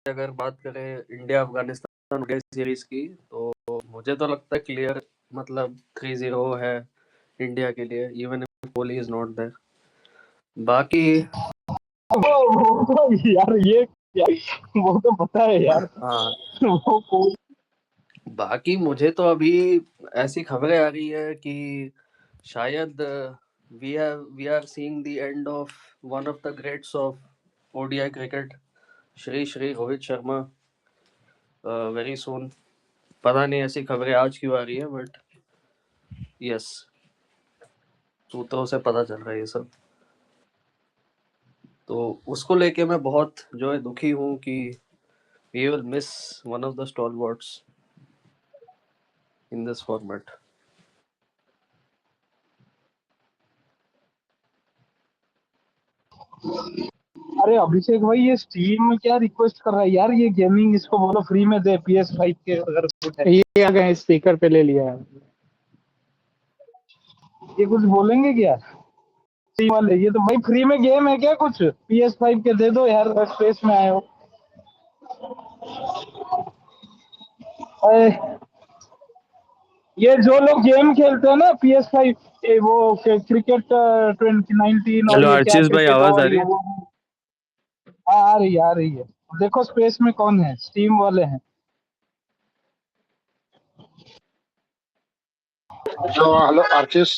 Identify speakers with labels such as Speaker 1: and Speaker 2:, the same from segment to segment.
Speaker 1: अगर बात करें इंडिया अफगानिस्तान टेस्ट सीरीज की, तो मुझे तो लगता है क्लियर, मतलब 3-0 है इंडिया के लिए, even if Kohli is not there. बाकी
Speaker 2: वो तो यार वो तो पता है यार।
Speaker 1: हाँ,
Speaker 2: वो
Speaker 1: बाकी मुझे तो अभी ऐसी खबरें आ रही है कि शायद we are seeing the end of one of the greats of ODI cricket, Shri Shri Rohit Sharma, very soon. पता नहीं ऐसी खबरें आज क्यों आ रही है, बट यस, सूत्रों से पता चल रहा है ये सब। तो उसको लेके मैं बहुत जो है दुखी हूँ कि we will miss one of the stalwarts in this format.
Speaker 2: अरे अभिषेक भाई, ये स्टीम में क्या रिक्वेस्ट कर रहा है यार? ये गेमिंग इसको बोलो फ्री में दे, PS5 के अगर कुछ है।
Speaker 3: ये आ गए स्पीकर पे ले लिया है।
Speaker 2: ये कुछ बोलेंगे क्या स्टीम वाले? ये तो भाई फ्री में गेम है क्या? कुछ PS5 के दे दो यार, स्पेस में आए हो। अरे, ये जो लोग गेम खेलते हैं ना PS5, वो क्रिकेट 2019 और
Speaker 3: हेलो
Speaker 2: ये क्या
Speaker 3: आर्चिस भाई,
Speaker 2: क्रिकेट
Speaker 3: आवाज आ
Speaker 2: और
Speaker 3: रही
Speaker 2: ये
Speaker 3: है?
Speaker 2: वो। हाँ, आ रही है। देखो स्पेस में कौन है, स्टीम वाले हैं।
Speaker 4: Hello Archies.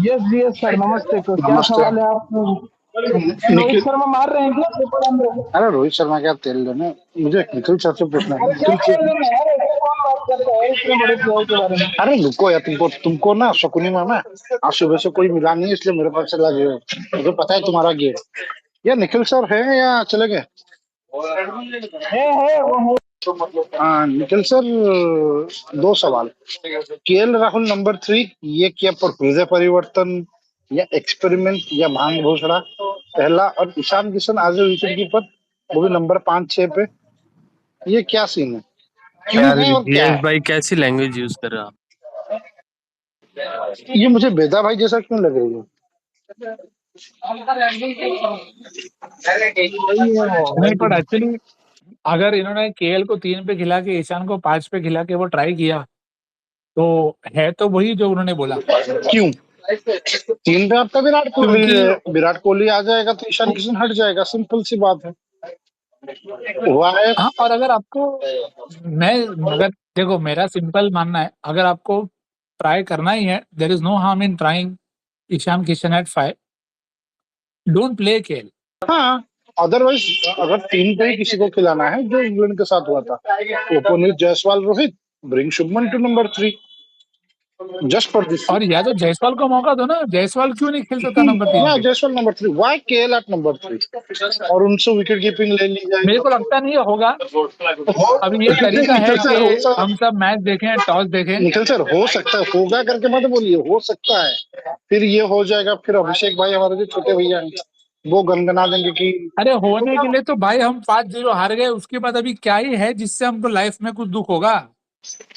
Speaker 2: यस सर, नमस्ते। तो क्या
Speaker 4: नमस्ते।
Speaker 2: सवाल है आप? रोहित
Speaker 4: निखिल,
Speaker 2: शर्मा मार रहे हैं क्या ट्रिपल हंड्रेड?
Speaker 4: अरे रोहित शर्मा क्या तेल लेने, मुझे निखिल सर से पूछना है।
Speaker 2: अरे क्या
Speaker 4: निखिल
Speaker 2: खेल
Speaker 4: सर,
Speaker 2: रहे हैं यार? ऐसे कौन बात करता है इतने बड़े प्लेयर के बारे में?
Speaker 4: अरे रुको यार, तुमको ना शकुनी मामा, आज सुबह से कोई मिला नहीं, इसलिए मेरे पास चला गया। मुझे पता है तुम्हारा गेम। या निखिल सर है या चले गए?
Speaker 2: है वो है।
Speaker 4: हाँ निखिल सर, दो सवाल। केएल राहुल नंबर 3, ये क्या प्रकृति परिवर्तन या एक्सपेरिमेंट या भांग घोषणा? पहला। और ईशान किशन आज विकेट कीपर, वो भी नंबर 5-6 पे, ये क्या सीन है? क्यों
Speaker 3: यार
Speaker 4: है और क्या
Speaker 3: यश
Speaker 4: है?
Speaker 3: भाई कैसी लैंग्वेज यूज कर रहे हो आप?
Speaker 4: ये मुझे बेदा भाई जैसा क्यों लग रही है?
Speaker 2: वही है
Speaker 3: नहीं,
Speaker 2: वो।
Speaker 3: पर एक्चुअली अगर इन्होंने केएल को 3 पे खिला के ईशान को 5 पे खिला के वो ट्राई किया, तो है तो वही जो उन्होंने बोला।
Speaker 4: क्यों 3 पे आपका
Speaker 3: क्योंकि
Speaker 4: विराट कोहली आ जाएगा तो ईशान किशन हट जाएगा, सिंपल सी बात है। हुआ है।
Speaker 3: हाँ, और अगर आपको मैं अगर देखो, मेरा सिंपल मानना है, अगर आपको ट्राई करना ही है, there is no harm in trying Ishan Kishan at 5, don't play KL.
Speaker 4: हाँ, अदरवाइज अगर 3 पे ही किसी को खिलाना है, जो इंग्लैंड के साथ हुआ था, Puneet Jaiswal Rohit, bring Shubman to number 3, just for this.
Speaker 3: और या तो जायसवाल को मौका दो ना, जायसवाल क्यों नहीं खेल सकता नंबर 3
Speaker 4: या
Speaker 3: पे?
Speaker 4: Jaiswal number 3, why KL at number 3, और उनसे विकेट कीपिंग ले ली जाए
Speaker 3: मेरे
Speaker 4: तो।
Speaker 3: को लगता नहीं है होगा। अब ये तरीका है
Speaker 4: निखिल
Speaker 3: कि
Speaker 4: सर,
Speaker 3: हम सब मैच देखें, टॉस देखें।
Speaker 4: निखिल सर हो सकता है, होगा करके मत बोलिए, हो सकता है, फिर ये हो जाएगा, फिर अभिषेक भाई हमारे जो छोटे भैया हैं, वो गनगना देंगे कि
Speaker 3: अरे होने के लिए तो भाई हम 5-0 हार गए, उसके बाद अभी क्या ही है जिससे हमको लाइफ में कुछ दुख होगा?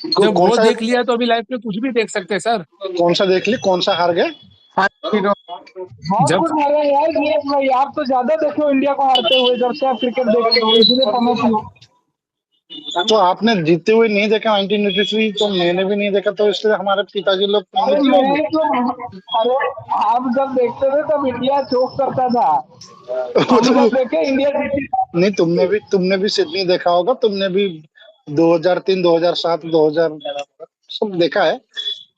Speaker 3: जब
Speaker 4: कौन
Speaker 3: वो
Speaker 4: सा
Speaker 3: देख लिया तो अभी लाइफ में कुछ भी देख सकते हैं सर।
Speaker 4: कौन सा देख ली, कौन सा हार गए?
Speaker 2: बहुत
Speaker 3: जब
Speaker 2: कुछ हारे हैं यार। ये भाई, आप तो ज्यादा देखे हो इंडिया को हारते हुए, जब से आप क्रिकेट देखते हो, इसलिए समझती हो।
Speaker 4: तो आपने जीते हुए नहीं देखा 1983, तो मैंने भी नहीं देखा, तो इसलिए हमारे पिताजी लोग
Speaker 2: अरे
Speaker 4: नहीं होंगे।
Speaker 2: मैं तो अरे, आप जब देखते थे तब इंडिया चोक करता था।
Speaker 4: वो
Speaker 2: हम
Speaker 4: तो
Speaker 2: जब देखे इंडिया जीती।
Speaker 4: नहीं, तुमने भी सिडनी देखा होगा, तुमने भी 2003, 2007, 2000 सब देखा है।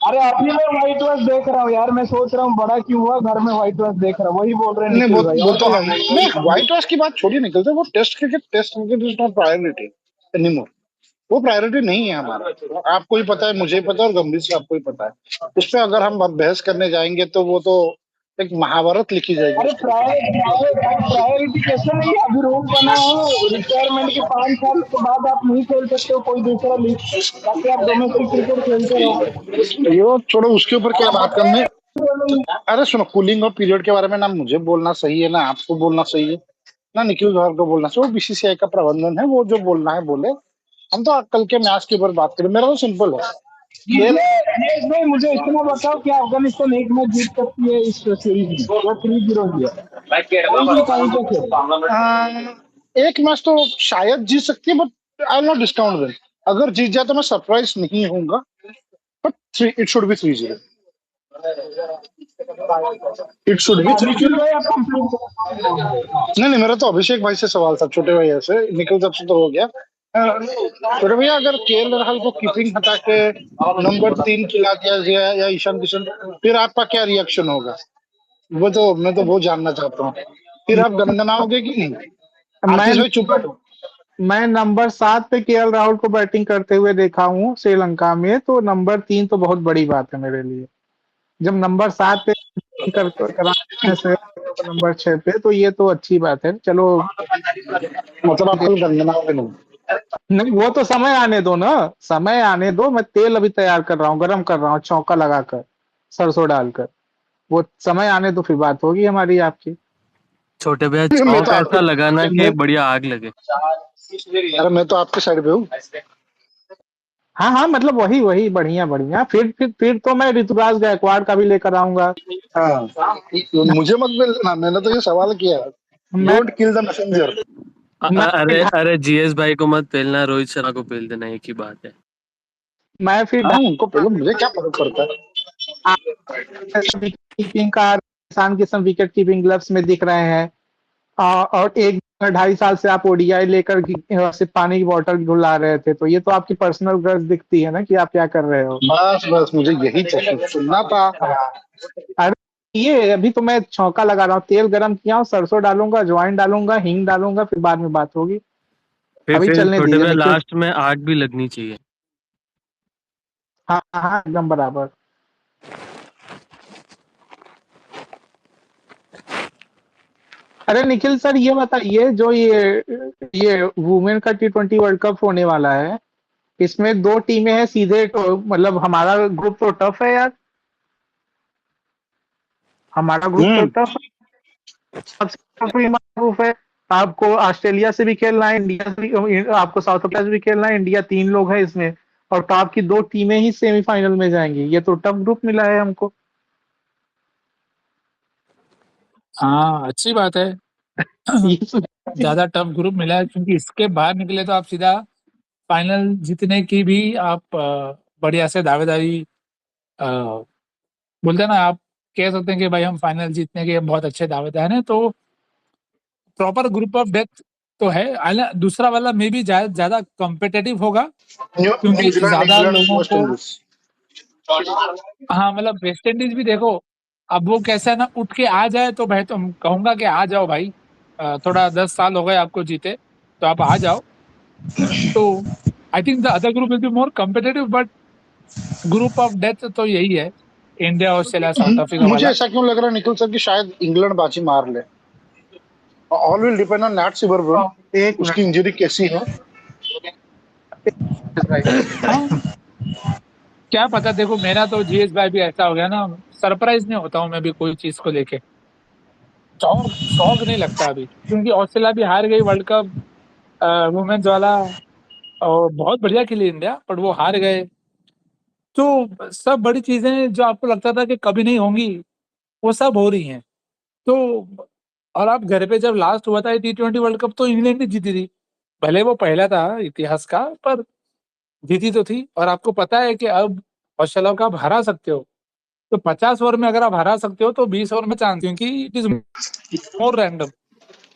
Speaker 2: अरे अभी मैं व्हाइट वॉश देख रहा हूँ यार। मैं सोच रहा हूँ बड़ा क्यों हुआ, घर में व्हाइट वॉश देख रहा हूँ। वही बोल रहे हैं
Speaker 4: नहीं,
Speaker 2: निखिल भाई,
Speaker 4: वो
Speaker 2: और
Speaker 4: तो
Speaker 2: कहाँ?
Speaker 4: नहीं, व्हाइट वॉश की बात छोड़िए निकलते, वो test cricket is not priority anymore. वो प्रायोरिटी नहीं है हमारा, आपको ही पता है, मुझे ही पता है, और गंभीर से आपको ही पता है। उस पर अगर हम बहस करने जाएंगे तो वो तो एक महाभारत लिखी जाएगी
Speaker 2: अरे
Speaker 4: उसके
Speaker 2: प्रायोरिटी कैसे नहीं है? अभी रूल बना है रिटायरमेंट के 5 साल के बाद आप नहीं खेल सकते हो कोई दूसरा लीग, ताकि आप डोमेस्टिक क्रिकेट खेलते रहो।
Speaker 4: ऊपर। ये छोड़ो, उसके ऊपर क्या बात करने। अरे सुनो, कूलिंग और पीरियड के बारे में ना मुझे बोलना सही है, ना आपको बोलना सही है, ना निखिल गौर को बोलना चाहिए। वो बीसीसीआई का प्रबंधन है, वो जो बोलना है बोले। हम तो कल के मैच के ऊपर बात करें, मेरा तो सिंपल है।
Speaker 2: नहीं, मुझे इतना बताओ कि अफगानिस्तान एक मैच जीत सकती है इस सीरीज में? वो 3-0 ही है, कहीं भी कहीं पे खेले।
Speaker 4: एक मैच तो शायद जीत सकती है, but I will not discount them. अगर जीत जाए तो मैं सरप्राइज नहीं होऊंगा, but it should be 3-0। It should be
Speaker 2: Nikhil
Speaker 4: 3-0।
Speaker 2: भाई आप कंप्लीट।
Speaker 4: नहीं नहीं, मेरा तो अभिषेक भाई से सवाल था, छोटे भैया से। निखिल जब से तो हो गया। छोटे भैया, अगर केएल राहुल को कीपिंग हटा के नंबर 3 खिला दिया जाए या ईशान किशन, फिर आपका क्या रिएक्शन होगा? मैं तो वो जानना चाहता हूँ। फिर आप गनगनाओगे कि नहीं?
Speaker 2: मैं
Speaker 4: आतिश भाई चुप बैठो।
Speaker 2: मैं नंबर 7 पे केएल राहुल को बैटिंग करते हुए देखा हूँ श्रीलंका में, तो नंबर 3 तो बहुत बड़ी बात है मेरे लिए। जब नंबर 7 पे कराने से नंबर 6 पे, तो ये तो अच्छी बात है। चलो
Speaker 4: मतलब आप कल गनगनाओगे नहीं?
Speaker 2: नहीं, वो तो समय आने दो ना, समय आने दो। मैं तेल अभी तैयार कर रहा हूँ, गरम कर रहा हूँ, चौका लगाकर, सरसों डालकर। वो समय आने दो, फिर बात होगी हमारी आपकी।
Speaker 1: छोटे भैया
Speaker 4: मैं तो
Speaker 1: चौक
Speaker 4: आपके
Speaker 1: ऐसा लगाना कि
Speaker 4: मैं
Speaker 1: बढ़िया आग लगे।
Speaker 4: अरे मैं तो आपके साइड पे हूँ।
Speaker 2: हाँ हाँ, मतलब वही वही, बढ़िया बढ़िया। फिर तो मैं ऋतुराज गायकवाड़ का भी लेकर आऊंगा।
Speaker 4: हाँ, मुझे मत मिलना, मैंने तो ये सवाल किया।
Speaker 2: मैं
Speaker 4: डोंट किल द मैसेंजर।
Speaker 2: मैं
Speaker 1: अरे अरे जीएस भाई को मत पेलना, रोहित शर्मा को पेल देना, एक ही बात है।
Speaker 2: मैं फिर
Speaker 4: हाँ,
Speaker 2: ढाई को
Speaker 4: चलो, मुझे क्या फर्क पड़ता है।
Speaker 2: विकेट कीपिंग का, Ishan Kishan wicket keeping gloves में दिख रहे हैं। और एक 2.5 साल से आप ओडीआई लेकर सिर्फ पानी की बोतल घुला रहे थे, तो ये तो आपकी पर्सनल गर्ज दिखती है ना कि आप क्या कर रहे हो।
Speaker 4: बस बस, मुझे यही चाहिए, सुनना था।
Speaker 2: अरे ये अभी तो मैं छौंका लगा रहा हूँ, तेल गरम किया हूँ, सरसों डालूंगा, अजवाइन डालूंगा, हींग डालूंगा, फिर बाद में बात होगी। अभी
Speaker 1: फिर
Speaker 2: चलने
Speaker 1: छोटे
Speaker 2: दीजिए
Speaker 1: भैया
Speaker 2: निखिल।
Speaker 1: लास्ट में आग भी लगनी चाहिए।
Speaker 2: हाँ हाँ, एकदम बराबर। अरे निखिल सर, ये बताइए, जो ये वुमेन का T20 वर्ल्ड कप होने वाला है, इसमें 2 टीमें हैं सीधे, तो मतलब हमारा ग्रुप तो टफ है यार। हमारा ग्रुप तो
Speaker 4: हम्म।
Speaker 2: टफ है, सबसे टफ भी हमारा ग्रुप है। आपको ऑस्ट्रेलिया से भी खेलना है, इंडिया से भी, आपको साउथ अफ्रीका से भी खेलना है। इंडिया 3 लोग है इसमें, और टॉप की 2 टीमें ही सेमीफाइनल में जाएंगी। ये तो टफ ग्रुप मिला है हमको।
Speaker 3: हाँ, अच्छी बात है।
Speaker 2: ये तो
Speaker 3: ज्यादा टफ ग्रुप मिला है, क्योंकि इसके बाहर निकले तो आप सीधा फाइनल जीतने की भी आप बढ़िया से दावेदारी अ, बोलते हैं ना, आप कह सकते हैं कि भाई हम फाइनल जीतने के बहुत अच्छे दावेदार हैं। तो प्रॉपर ग्रुप ऑफ डेथ तो है। दूसरा वाला में भी ज्यादा कॉम्पिटेटिव होगा, क्योंकि
Speaker 4: न्यूजीलैंड,
Speaker 3: ज्यादा
Speaker 4: इंग्लैंड,
Speaker 3: लोगों
Speaker 4: वेस्ट
Speaker 3: को,
Speaker 4: इंडीज।
Speaker 3: हाँ मतलब वेस्ट इंडीज भी देखो। अब वो कैसा है ना, उठ के आ जाए तो भाई, तो कहूंगा कि आ जाओ भाई। थोड़ा 10 साल हो गए आपको जीते, तो आप आ जाओ। तो I think the other group will be more competitive, but group of death तो यही है, इंडिया, ऑस्ट्रेलिया, साउथ अफ्रीका
Speaker 4: मुझे
Speaker 3: वाला।
Speaker 4: ऐसा क्यों लग रहा है निखिल सर कि शायद इंग्लैंड बाजी मार ले। All will depend on Nat सिबर्बन,
Speaker 2: एक
Speaker 4: उसकी
Speaker 2: मिनट
Speaker 4: इंजरी कैसी है।
Speaker 2: भाई।
Speaker 3: हाँ, क्या पता। देखो मेरा तो जीएस भाई भी ऐसा हो गया ना, सरप्राइज नहीं होता हूँ मैं भी कोई चीज को लेके। शौक शौक नहीं लगता अभी, क्योंकि ऑस्ट्रेलिया भी हार गई वर्ल्ड कप वुमेन्स वाला। और बहुत बढ़िया खेली इंडिया, पर वो हार गए। तो सब बड़ी चीजें जो आपको लगता था कि कभी नहीं होंगी, वो सब हो रही हैं। तो और आप घर पे जब लास्ट हुआ था T20 वर्ल्ड कप, तो इंग्लैंड ने जीती थी। भले वो पहला था इतिहास का, पर जीती तो थी। और आपको पता है कि अब ऑस्ट्रेलिया को आप हरा सकते हो, तो 50 ओवर में अगर आप हरा सकते हो, तो 20 ओवर में चांस, क्योंकि इट इज मोर रैंडम।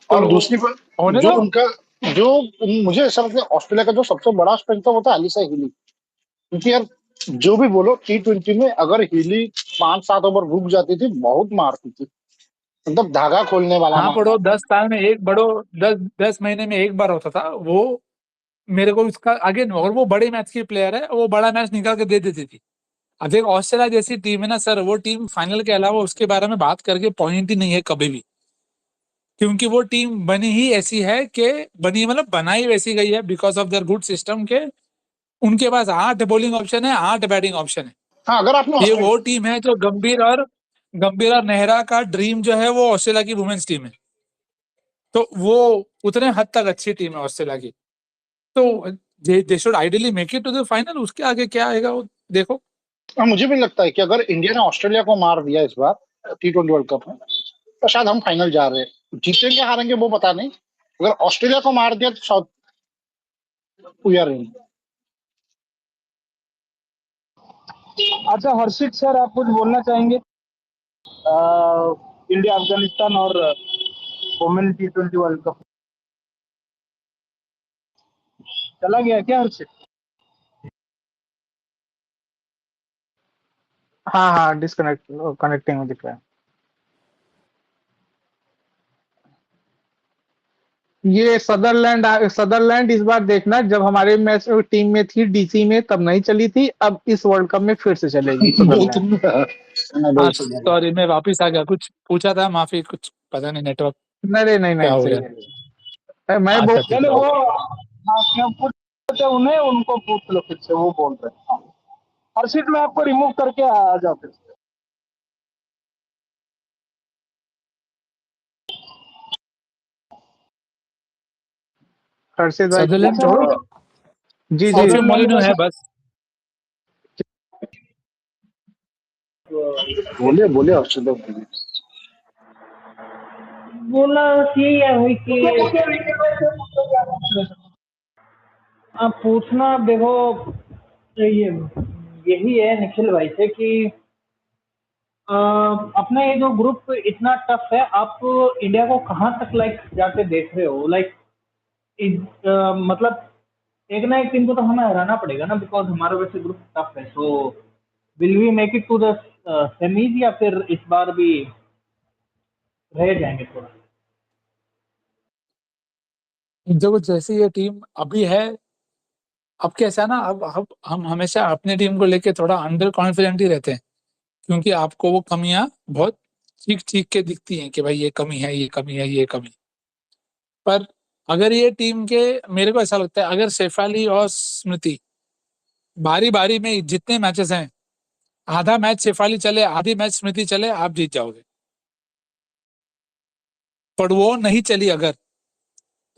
Speaker 4: और
Speaker 3: तो
Speaker 4: दूसरी बात,
Speaker 3: होने
Speaker 4: जो
Speaker 3: दो।
Speaker 4: उनका जो मुझे ऐसा लगता है ऑस्ट्रेलिया का जो सबसे बड़ा स्ट्रेंथ है वो था एलिसा हीली। क्योंकि यार, जो भी बोलो, T20 में अगर हीली 5-7 ओवर रुक जाती थी, बहुत मारती थी, मतलब धागा खोलने वाला
Speaker 3: हाँ
Speaker 4: मारना।
Speaker 3: पढ़ो, 10 साल में एक बड़ो, 10 महीने में एक बार होता था वो। मेरे को इसका आगे, और वो बड़े मैच की प्लेयर है, वो बड़ा मैच निकाल के दे देती थी। अब एक ऑस्ट्रेलिया जैसी टीम है ना सर, वो टीम फाइनल के अलावा उसके बारे में बात करके पॉइंट ही नहीं है कभी भी। क्योंकि वो टीम बनी ही ऐसी है कि, बनी मतलब बनाई वैसी गई है because of their good system के। उनके पास 8 बॉलिंग ऑप्शन है, 8 बैटिंग ऑप्शन है।
Speaker 4: हाँ, अगर आपने
Speaker 3: ये वो
Speaker 4: ऑस्ट्रेलिया
Speaker 3: टीम है जो गंभीर और नेहरा का ड्रीम जो है, वो ऑस्ट्रेलिया की वुमेन्स टीम है। तो वो उतने हद तक अच्छी टीम है ऑस्ट्रेलिया की। तो they should ideally make it to the final. उसके आगे क्या आएगा वो देखो।
Speaker 4: हाँ, मुझे भी लगता है कि अगर इंडिया ने ऑस्ट्रेलिया को मार दिया इस बार T20 वर्ल्ड कप में, तो शायद हम फाइनल जा रहे हैं। जीतेंगे हारेंगे वो पता नहीं, अगर ऑस्ट्रेलिया को मार दिया तो साउथ वी आर इन।
Speaker 2: अच्छा हर्षित सर, आप कुछ बोलना चाहेंगे इंडिया अफगानिस्तान और वुमेन T20 वर्ल्ड कप? चला गया क्या हर्षित? हाँ हाँ, डिस्कनेक्ट कनेक्टिंग में दिख रहा है। ये सदरलैंड इस बार देखना, जब हमारे मैच टीम में थी डीसी में तब नहीं चली थी, अब इस वर्ल्ड कप में फिर से चलेगी सदरलैंड।
Speaker 3: सॉरी, मैं वापिस आ गया। कुछ पूछा था, माफी, कुछ पता नहीं नेटवर्क
Speaker 2: नहीं नहीं
Speaker 3: क्या
Speaker 2: नहीं,
Speaker 3: हो
Speaker 2: सही
Speaker 3: गया।
Speaker 2: है। मैं बोल
Speaker 3: अच्छा ठीक है,
Speaker 2: वो
Speaker 3: ओके।
Speaker 2: हाँ, क्यों पूछते उन्हें, उनको पूछ लो फिर से, वो बोल रहे हैं। हाँ। हर्षित मैं आपको रिमूव करके आ जाओ फिर से। हर्षित भाई
Speaker 3: सदरलैंड छोड़ो,
Speaker 2: जी जी।
Speaker 3: कॉफी मोलिनो है बस।
Speaker 4: बोलिए बोलिए हर्षित भाई।
Speaker 5: बोला ठीक है वही कि आप पूछना। देखो ये यही है निखिल भाई से कि अपना ये जो ग्रुप इतना टफ है, आप इंडिया को कहाँ तक लाइक जाके देख रहे हो? लाइक मतलब एक ना एक टीम को तो हमें हराना पड़ेगा ना, बिकॉज हमारा वैसे ग्रुप टफ है। So will we make it to the semis, या फिर इस बार भी रह जाएंगे थोड़ा?
Speaker 3: देखो जैसे ये टीम अभी है, अब कैसा ना, अब हम हमेशा अपने टीम को लेके थोड़ा अंडर कॉन्फिडेंट ही रहते हैं, क्योंकि आपको वो कमियां बहुत चीख चीख के दिखती हैं कि भाई ये कमी है, ये कमी है, ये कमी। पर अगर ये टीम के, मेरे को ऐसा लगता है, अगर शेफाली और स्मृति बारी बारी में जितने मैचेस हैं, आधा मैच शेफाली चले, आधी मैच स्मृति चले, आप जीत जाओगे। पर वो नहीं चली अगर,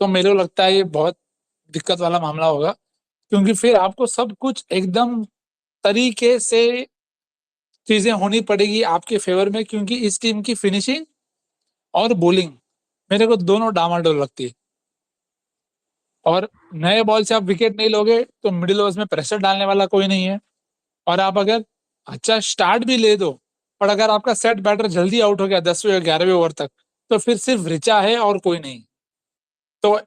Speaker 3: तो मेरे को लगता है ये बहुत दिक्कत वाला मामला होगा, क्योंकि फिर आपको सब कुछ एकदम तरीके से चीजें होनी पड़ेगी आपके फेवर में, क्योंकि इस टीम की फिनिशिंग और बॉलिंग मेरे को दोनों डामाडोल लगती है। और नए बॉल से आप विकेट नहीं लोगे तो मिडिल ओवर्स में प्रेशर डालने वाला कोई नहीं है। और आप अगर अच्छा स्टार्ट भी ले दो, पर अगर आपका सेट बैटर जल्दी आउट हो गया 10वें या 11वें ओवर तक, तो फिर सिर्फ रिचा है और कोई नहीं। तो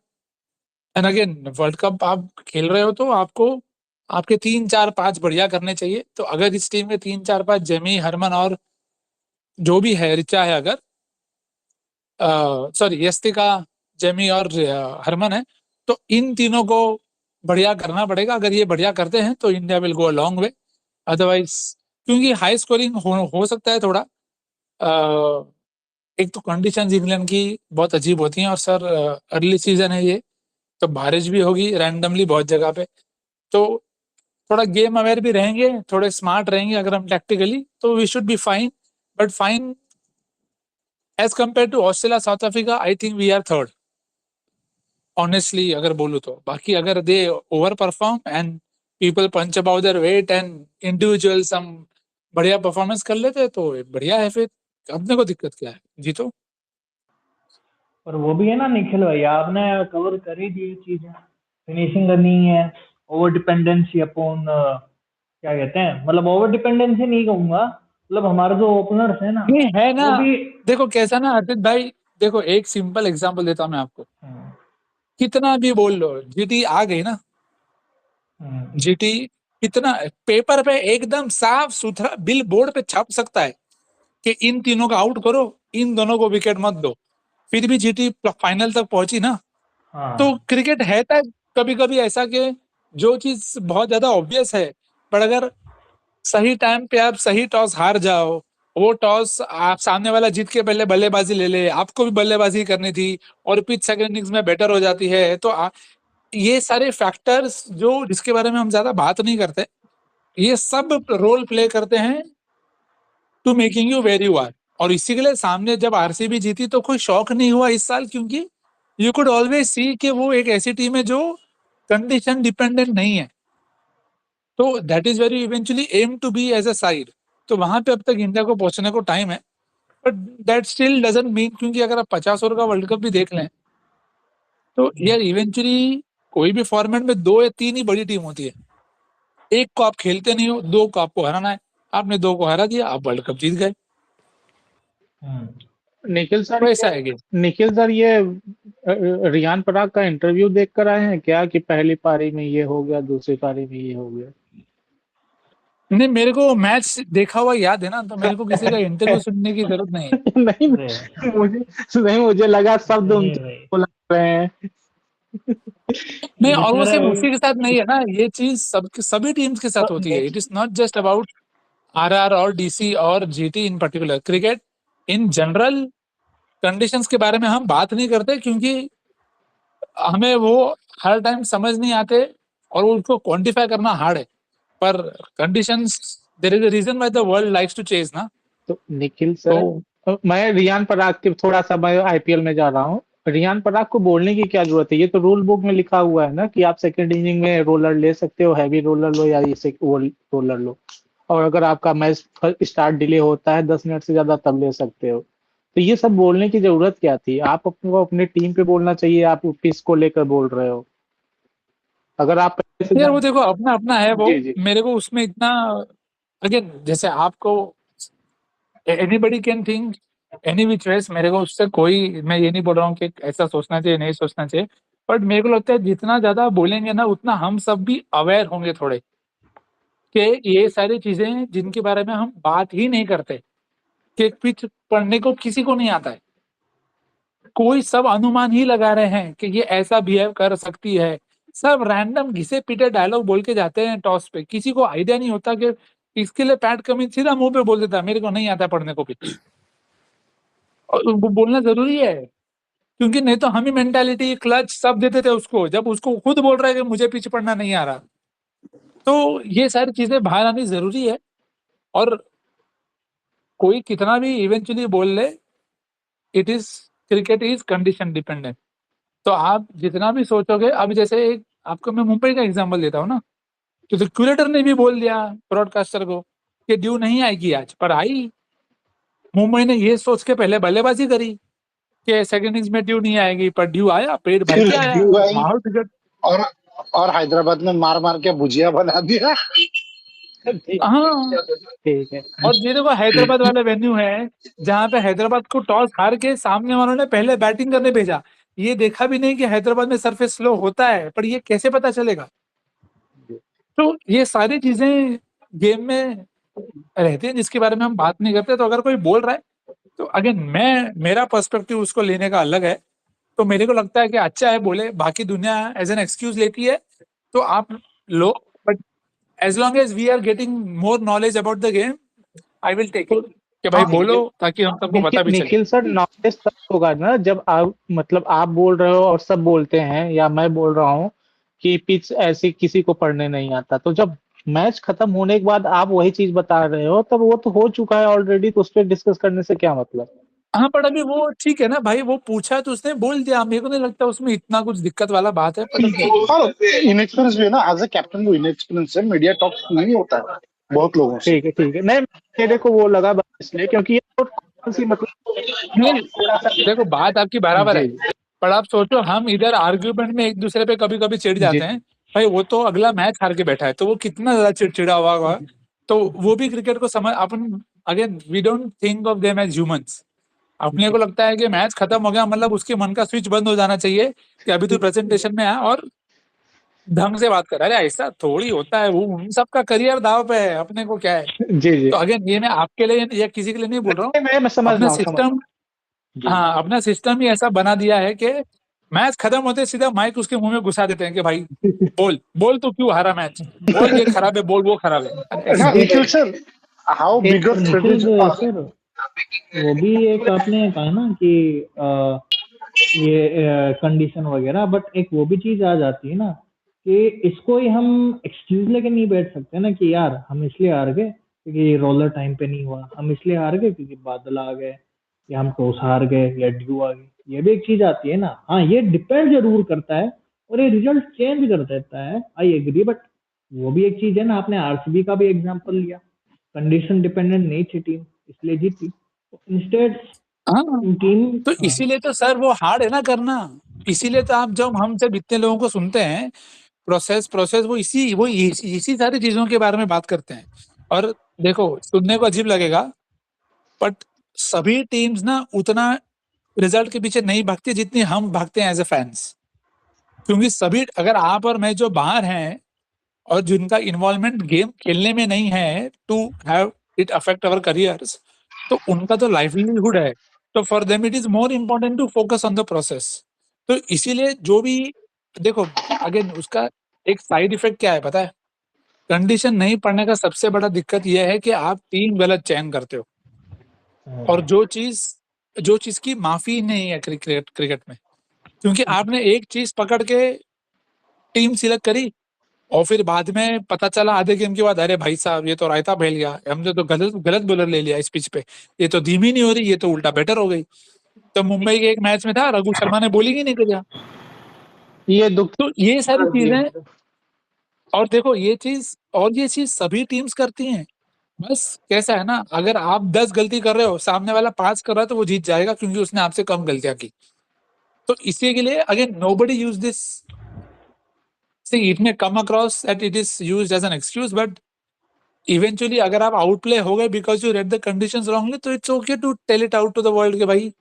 Speaker 3: एंड अगेन, वर्ल्ड कप आप खेल रहे हो तो आपको आपके 3 4 5 बढ़िया करने चाहिए। तो अगर इस टीम में 3 4 5 जेमी, हरमन और जो भी है, रिचा है अगर, सॉरी यस्तिका, जेमी और हरमन है, तो इन तीनों को बढ़िया करना पड़ेगा। अगर ये बढ़िया करते हैं तो India will go a long way. Otherwise, क्योंकि हाई स्कोरिंग हो सकता है थोड़ा, एक तो कंडीशंस इंग्लैंड की बहुत अजीब होती हैं, और सर अर्ली सीजन है ये, तो बारिश भी होगी रैंडमली बहुत जगह पे। तो थोड़ा गेम अवेयर भी रहेंगे, थोड़े स्मार्ट रहेंगे अगर हम टैक्टिकली, तो we should be fine. But fine as compare to Australia, South Africa, I think we are third honestly अगर बोलूँ तो। बाकी अगर they over perform and people punch about their weight and individual some बढ़िया performance कर लेते तो बढ़िया है, फिर अपने को दिक्कत क्या है, जीतो।
Speaker 5: पर वो भी है ना निखिल भाई, आपने कवर कर ही दी चीजें। फिनिशिंग करनी है, ओवर डिपेंडेंसी अपॉन क्या कहते हैं, मतलब ओवर डिपेंडेंसी नहीं कहूंगा, मतलब हमारे जो ओपनर्स है ना,
Speaker 3: ये है ना,
Speaker 5: वो भी।
Speaker 3: देखो कैसा ना अर्पित भाई, देखो एक सिंपल एग्जांपल देता हूं मैं आपको।
Speaker 5: हम्म,
Speaker 3: कितना भी बोल लो, जीटी आ गई ना,
Speaker 5: हम्म,
Speaker 3: जीटी कितना पेपर पे एकदम साफ सुथरा बिल बोर्ड पे छाप सकता है कि इन तीनों का आउट करो, इन दोनों को विकेट मत दो, फिर भी जीटी फाइनल तक पहुंची ना। तो
Speaker 5: हाँ
Speaker 3: क्रिकेट है तक कभी कभी ऐसा कि जो चीज बहुत ज्यादा ऑब्वियस है, पर अगर सही टाइम पे आप सही टॉस हार जाओ, वो टॉस आप सामने वाला जीत के पहले बल्लेबाजी ले ले, आपको भी बल्लेबाजी करनी थी, और पिच सेकंड इनिंग्स में बेटर हो जाती है, तो ये सारे फैक्टर्स जो जिसके बारे में हम ज्यादा बात नहीं करते, ये सब रोल प्ले करते हैं to making you where you are. और इसी के लिए सामने जब आरसीबी जीती तो कोई शौक नहीं हुआ इस साल, क्योंकि यू कुड ऑलवेज सी कि वो एक ऐसी टीम है जो कंडीशन डिपेंडेंट नहीं है। तो that is very eventually aim to be as a side. तो वहां पे अब तक इंडिया को पहुंचने को टाइम है, but that still doesn't mean, क्योंकि अगर आप 50 ओवर का वर्ल्ड कप भी देख लें, तो यार इवेंचुअली कोई भी फॉर्मेट में 2 या 3 ही बड़ी टीम होती है। एक को आप खेलते नहीं हो, 2 को आपको हराना है, आपने 2 को हरा दिया, आप वर्ल्ड कप जीत गए।
Speaker 2: निखिल सर
Speaker 3: वैसा है गेम।
Speaker 2: निखिल सर ये रियान पराग का इंटरव्यू देख कर आए हैं क्या कि पहली पारी में ये हो गया, दूसरी पारी में ये हो गया?
Speaker 3: नहीं, मेरे को मैच देखा हुआ याद है ना, तो मेरे को किसी का इंटरव्यू सुनने की जरूरत नहीं है।
Speaker 2: नहीं मुझे लगा शब्द
Speaker 5: नहीं
Speaker 2: उनके
Speaker 5: भाई,
Speaker 2: बोल रहे हैं।
Speaker 3: नहीं, और वो सिर्फ
Speaker 5: बेचारा
Speaker 3: उसी के साथ नहीं है ना, ये चीज सभी टीम्स के साथ होती है। It is not just about RR और डीसी और GT in particular. Cricket in general conditions के बारे में हम बात नहीं करते, क्योंकि हमें वो हर टाइम समझ नहीं आते और उनको क्वांटिफाई करना हार्ड है। पर conditions, there is a reason why the world likes to chase ना।
Speaker 2: तो निखिल
Speaker 3: तो
Speaker 2: सर मैं रियान पराग के थोड़ा सा मैं आईपीएल में जा रहा हूँ। रियान पराग को बोलने की क्या जरूरत है? ये तो रूल बुक में लिखा हुआ है ना कि आप सेकंड इनिंग में रोलर ले सकते हो, हैवी रोलर लो या इसे वो रोलर लो, और अगर आपका मैच स्टार्ट डिले होता है 10 मिनट से ज्यादा तब ले सकते हो। तो ये सब बोलने की जरूरत क्या थी? आप अपने टीम पे बोलना चाहिए, आप किसको लेकर बोल रहे हो? अगर आप पहले से
Speaker 3: यार वो
Speaker 2: जान
Speaker 3: देखो, अपना अपना है वो।
Speaker 2: जी जी
Speaker 3: मेरे को उसमें इतना, अगेन जैसे आपको anybody can think any which ways, मेरे को उससे कोई, मैं ये नहीं बोल रहा हूँ कि ऐसा सोचना चाहिए नहीं सोचना चाहिए, बट मेरे को लगता है जितना ज्यादा बोलेंगे ना उतना हम सब भी अवेयर होंगे थोड़े, कि ये सारी चीजें जिनके बारे में हम बात ही नहीं करते, कि पिच पढ़ने को किसी को नहीं आता है, कोई सब अनुमान ही लगा रहे हैं कि ये ऐसा बिहेव कर सकती है। सब रैंडम घिसे पीटे डायलॉग बोल के जाते हैं टॉस पे, किसी को आइडिया नहीं होता कि इसके लिए पैट कमिंस सीधा मुंह पे बोल देता है मेरे को नहीं आता पढ़ने को पिच। और वो बोलना जरूरी है, क्योंकि नहीं तो हम ही मेंटालिटी क्लच सब देते थे उसको, जब उसको खुद बोल रहा है कि मुझे पिच पढ़ना नहीं आ रहा। तो ये सारी चीजें बाहर आनी जरूरी है, और कोई कितना भी इवेंचुअली बोल ले, it is cricket is condition dependent. तो आप जितना भी सोचोगे, अब जैसे एक आपको मैं मुंबई का एग्जांपल देता हूँ ना, तो क्यूरेटर ने भी बोल दिया ब्रॉडकास्टर को कि ड्यू नहीं आएगी आज, पर आई। मुंबई ने ये सोच के पहले बल्लेबाजी करी कि सेकंड इनिंग्स में ड्यू नहीं आएगी, पर ड्यू आया, पेट भर
Speaker 4: फिर
Speaker 3: के आया,
Speaker 4: ड्यू आई
Speaker 3: माहौल बिगड़।
Speaker 4: और और हैदराबाद में मार मार के भुजिया बना दिया।
Speaker 3: हाँ,
Speaker 2: ठीक है।
Speaker 3: और ये देखो हैदराबाद वाला वेन्यू है जहां पे हैदराबाद को टॉस हार के सामने वालों ने पहले बैटिंग करने भेजा। ये देखा भी नहीं कि हैदराबाद में सरफेस स्लो होता है, पर ये कैसे पता चलेगा? तो ये सारी चीजें गेम में रहती हैं जिसके बारे में हम बात नहीं करते। तो अगर कोई बोल रहा है, तो अगेन मेरा पर्सपेक्टिव उसको लेने का अलग है। तो मेरे को लगता है कि अच्छा है बोले, बाकी दुनिया एज एन एक्सक्यूज लेती है, तो आप लो, but as long as we are getting more knowledge about the game, I will take it कि भाई
Speaker 2: हाँ
Speaker 3: बोलो, ताकि हम सबको
Speaker 2: निखिल
Speaker 3: पता भी चले।
Speaker 2: निखिल सर, नॉलेज तब होगा ना जब आप मतलब आप बोल रहे हो और सब बोलते हैं, या मैं बोल रहा हूँ कि पिच ऐसी किसी को पढ़ने नहीं आता, तो जब मैच खत्म होने के बाद आप वही चीज बता रहे हो, तब वो तो हो चुका है ऑलरेडी, तो उस पर डिस्कस करने से क्या मतलब?
Speaker 3: हाँ, पर अभी वो ठीक है ना भाई, वो पूछा तो उसने बोल दिया, मेरे को नहीं लगता उसमें इतना कुछ दिक्कत वाला बात है, पर ठीक है।
Speaker 4: और इनएक्सपीरियंस भी है ना, एज ए कैप्टन वो इनएक्सपीरियंस है, मीडिया टॉक नहीं होता है बहुत लोगों से।
Speaker 2: ठीक है नहीं, मेरे को वो लगा बस इसलिए क्योंकि ये तो कौन सी मतलब
Speaker 3: नहीं,
Speaker 2: थोड़ा सा
Speaker 3: देखो बात आपकी बराबर है,
Speaker 2: जी
Speaker 3: पर आप सोचो हम इधर आर्ग्यूमेंट में एक दूसरे पे कभी कभी चिढ़
Speaker 2: जी
Speaker 3: जाते हैं। भाई वो तो अगला मैच हार के बैठा है, तो वो कितना ज्यादा चिड़चिड़ा हुआ होगा। तो वो भी क्रिकेट को समझ, अपन again we don't think of them as humans. अपने को लगता है कि मैच खत्म हो गया मतलब उसके मन का स्विच बंद हो जाना चाहिए, कि अभी तो प्रेजेंटेशन में है और ढंग से बात कर। अरे ऐसा थोड़ी होता है, वो उन सबका करियर दाव पे है, अपने को क्या है।
Speaker 2: जी
Speaker 3: तो अगेन ये मैं आपके लिए या किसी के लिए नहीं बोल रहा हूँ,
Speaker 2: मैं समझ
Speaker 3: अपना
Speaker 2: रहा हूँ समझ
Speaker 3: सिस्टम,
Speaker 2: जी
Speaker 3: हाँ अपना सिस्टम ही ऐसा बना दिया है कि मैच खत्म होते सीधा माइक उसके मुंह में घुसा देते हैं कि भाई बोल बोल, तो क्यों हारा मैच, बोल ये खराब है, बोल वो खराब है। अरे ऐसा
Speaker 4: हाँ
Speaker 3: नहीं
Speaker 4: निखिल
Speaker 3: है।
Speaker 4: सर, हाउ बिग
Speaker 5: तो निखिल
Speaker 4: स्ट्रेटेजी।
Speaker 5: सर, वो भी एक आपने कहा ना कि ये कंडीशन वगैरह, बट एक वो भी चीज आ जाती है ना कि इसको ही हम एक्सक्यूज लेके नहीं बैठ सकते ना कि यार हम इसलिए हार गए क्योंकि रोलर टाइम पे नहीं हुआ, हम इसलिए हार गए क्योंकि बादल आ गए, या हम टॉस हार गए, या ड्यू आ गई। ये भी एक चीज आती है ना। हाँ, ये डिपेंड जरूर करता है और ये रिजल्ट चेंज कर देता है, आई एग्री, बट वो भी एक चीज है ना। आपने आरसीबी का भी एग्जांपल लिया, कंडीशन डिपेंडेंट नहीं थी टीम, इसलिए जीती। इंस्टेड
Speaker 3: हाँ,
Speaker 5: टीम
Speaker 3: तो इसीलिए तो सर वो हार्ड है ना करना। इसीलिए तो आप जब हम जब इतने लोगों को सुनते हैं, प्रोसेस वो इसी सारी चीज़ों के बारे में बात करते हैं। और देखो, सुनने को अजीब लगेगा, बट सभी टीम्स ना उतना रिजल्ट के पीछे नहीं भागती जितनी हम भागते हैं एज़ अ फैन्स। क्योंकि सभी, अगर आप और मैं जो बाहर हैं और जिनका इन्वॉल्वमेंट गेम खेलने में नहीं है to have it affect our careers, तो उनका तो लाइवलीहुड है। तो for them it is more important to focus on the process. तो इसीलिए जो भी, देखो, अगेन उसका एक साइड इफेक्ट क्या है पता है? कंडीशन नहीं पढ़ने का सबसे बड़ा दिक्कत यह है कि आप टीम गलत चयन करते हो, और जो चीज की माफी नहीं है क्रिकेट में। क्योंकि आपने एक चीज पकड़ के टीम सिलेक्ट करी, और फिर बाद में पता चला आधे गेम के बाद, अरे भाई साहब ये तो रायता फैल गया, हमने तो गलत गलत बॉलर ले लिया इस पिच पे, ये तो धीमी नहीं हो रही, ये तो उल्टा बेटर हो गई। तो मुंबई के एक मैच में था, रघु शर्मा ने बॉलिंग ही नहीं किया।
Speaker 2: ये दुख
Speaker 3: तो ये सारी चीजें, और देखो ये चीज सभी टीम्स करती हैं। बस कैसा है ना, अगर आप 10 गलती कर रहे हो, सामने वाला 5 कर रहा है, तो वो जीत जाएगा क्योंकि उसने आपसे कम गलतियां की। तो इसी के लिए again nobody use this, see it may come across that it is used as an excuse, but eventually अगर आप आउटप्ले हो गए because you read the conditions wrongly, तो it's okay to tell it out to the world के भाई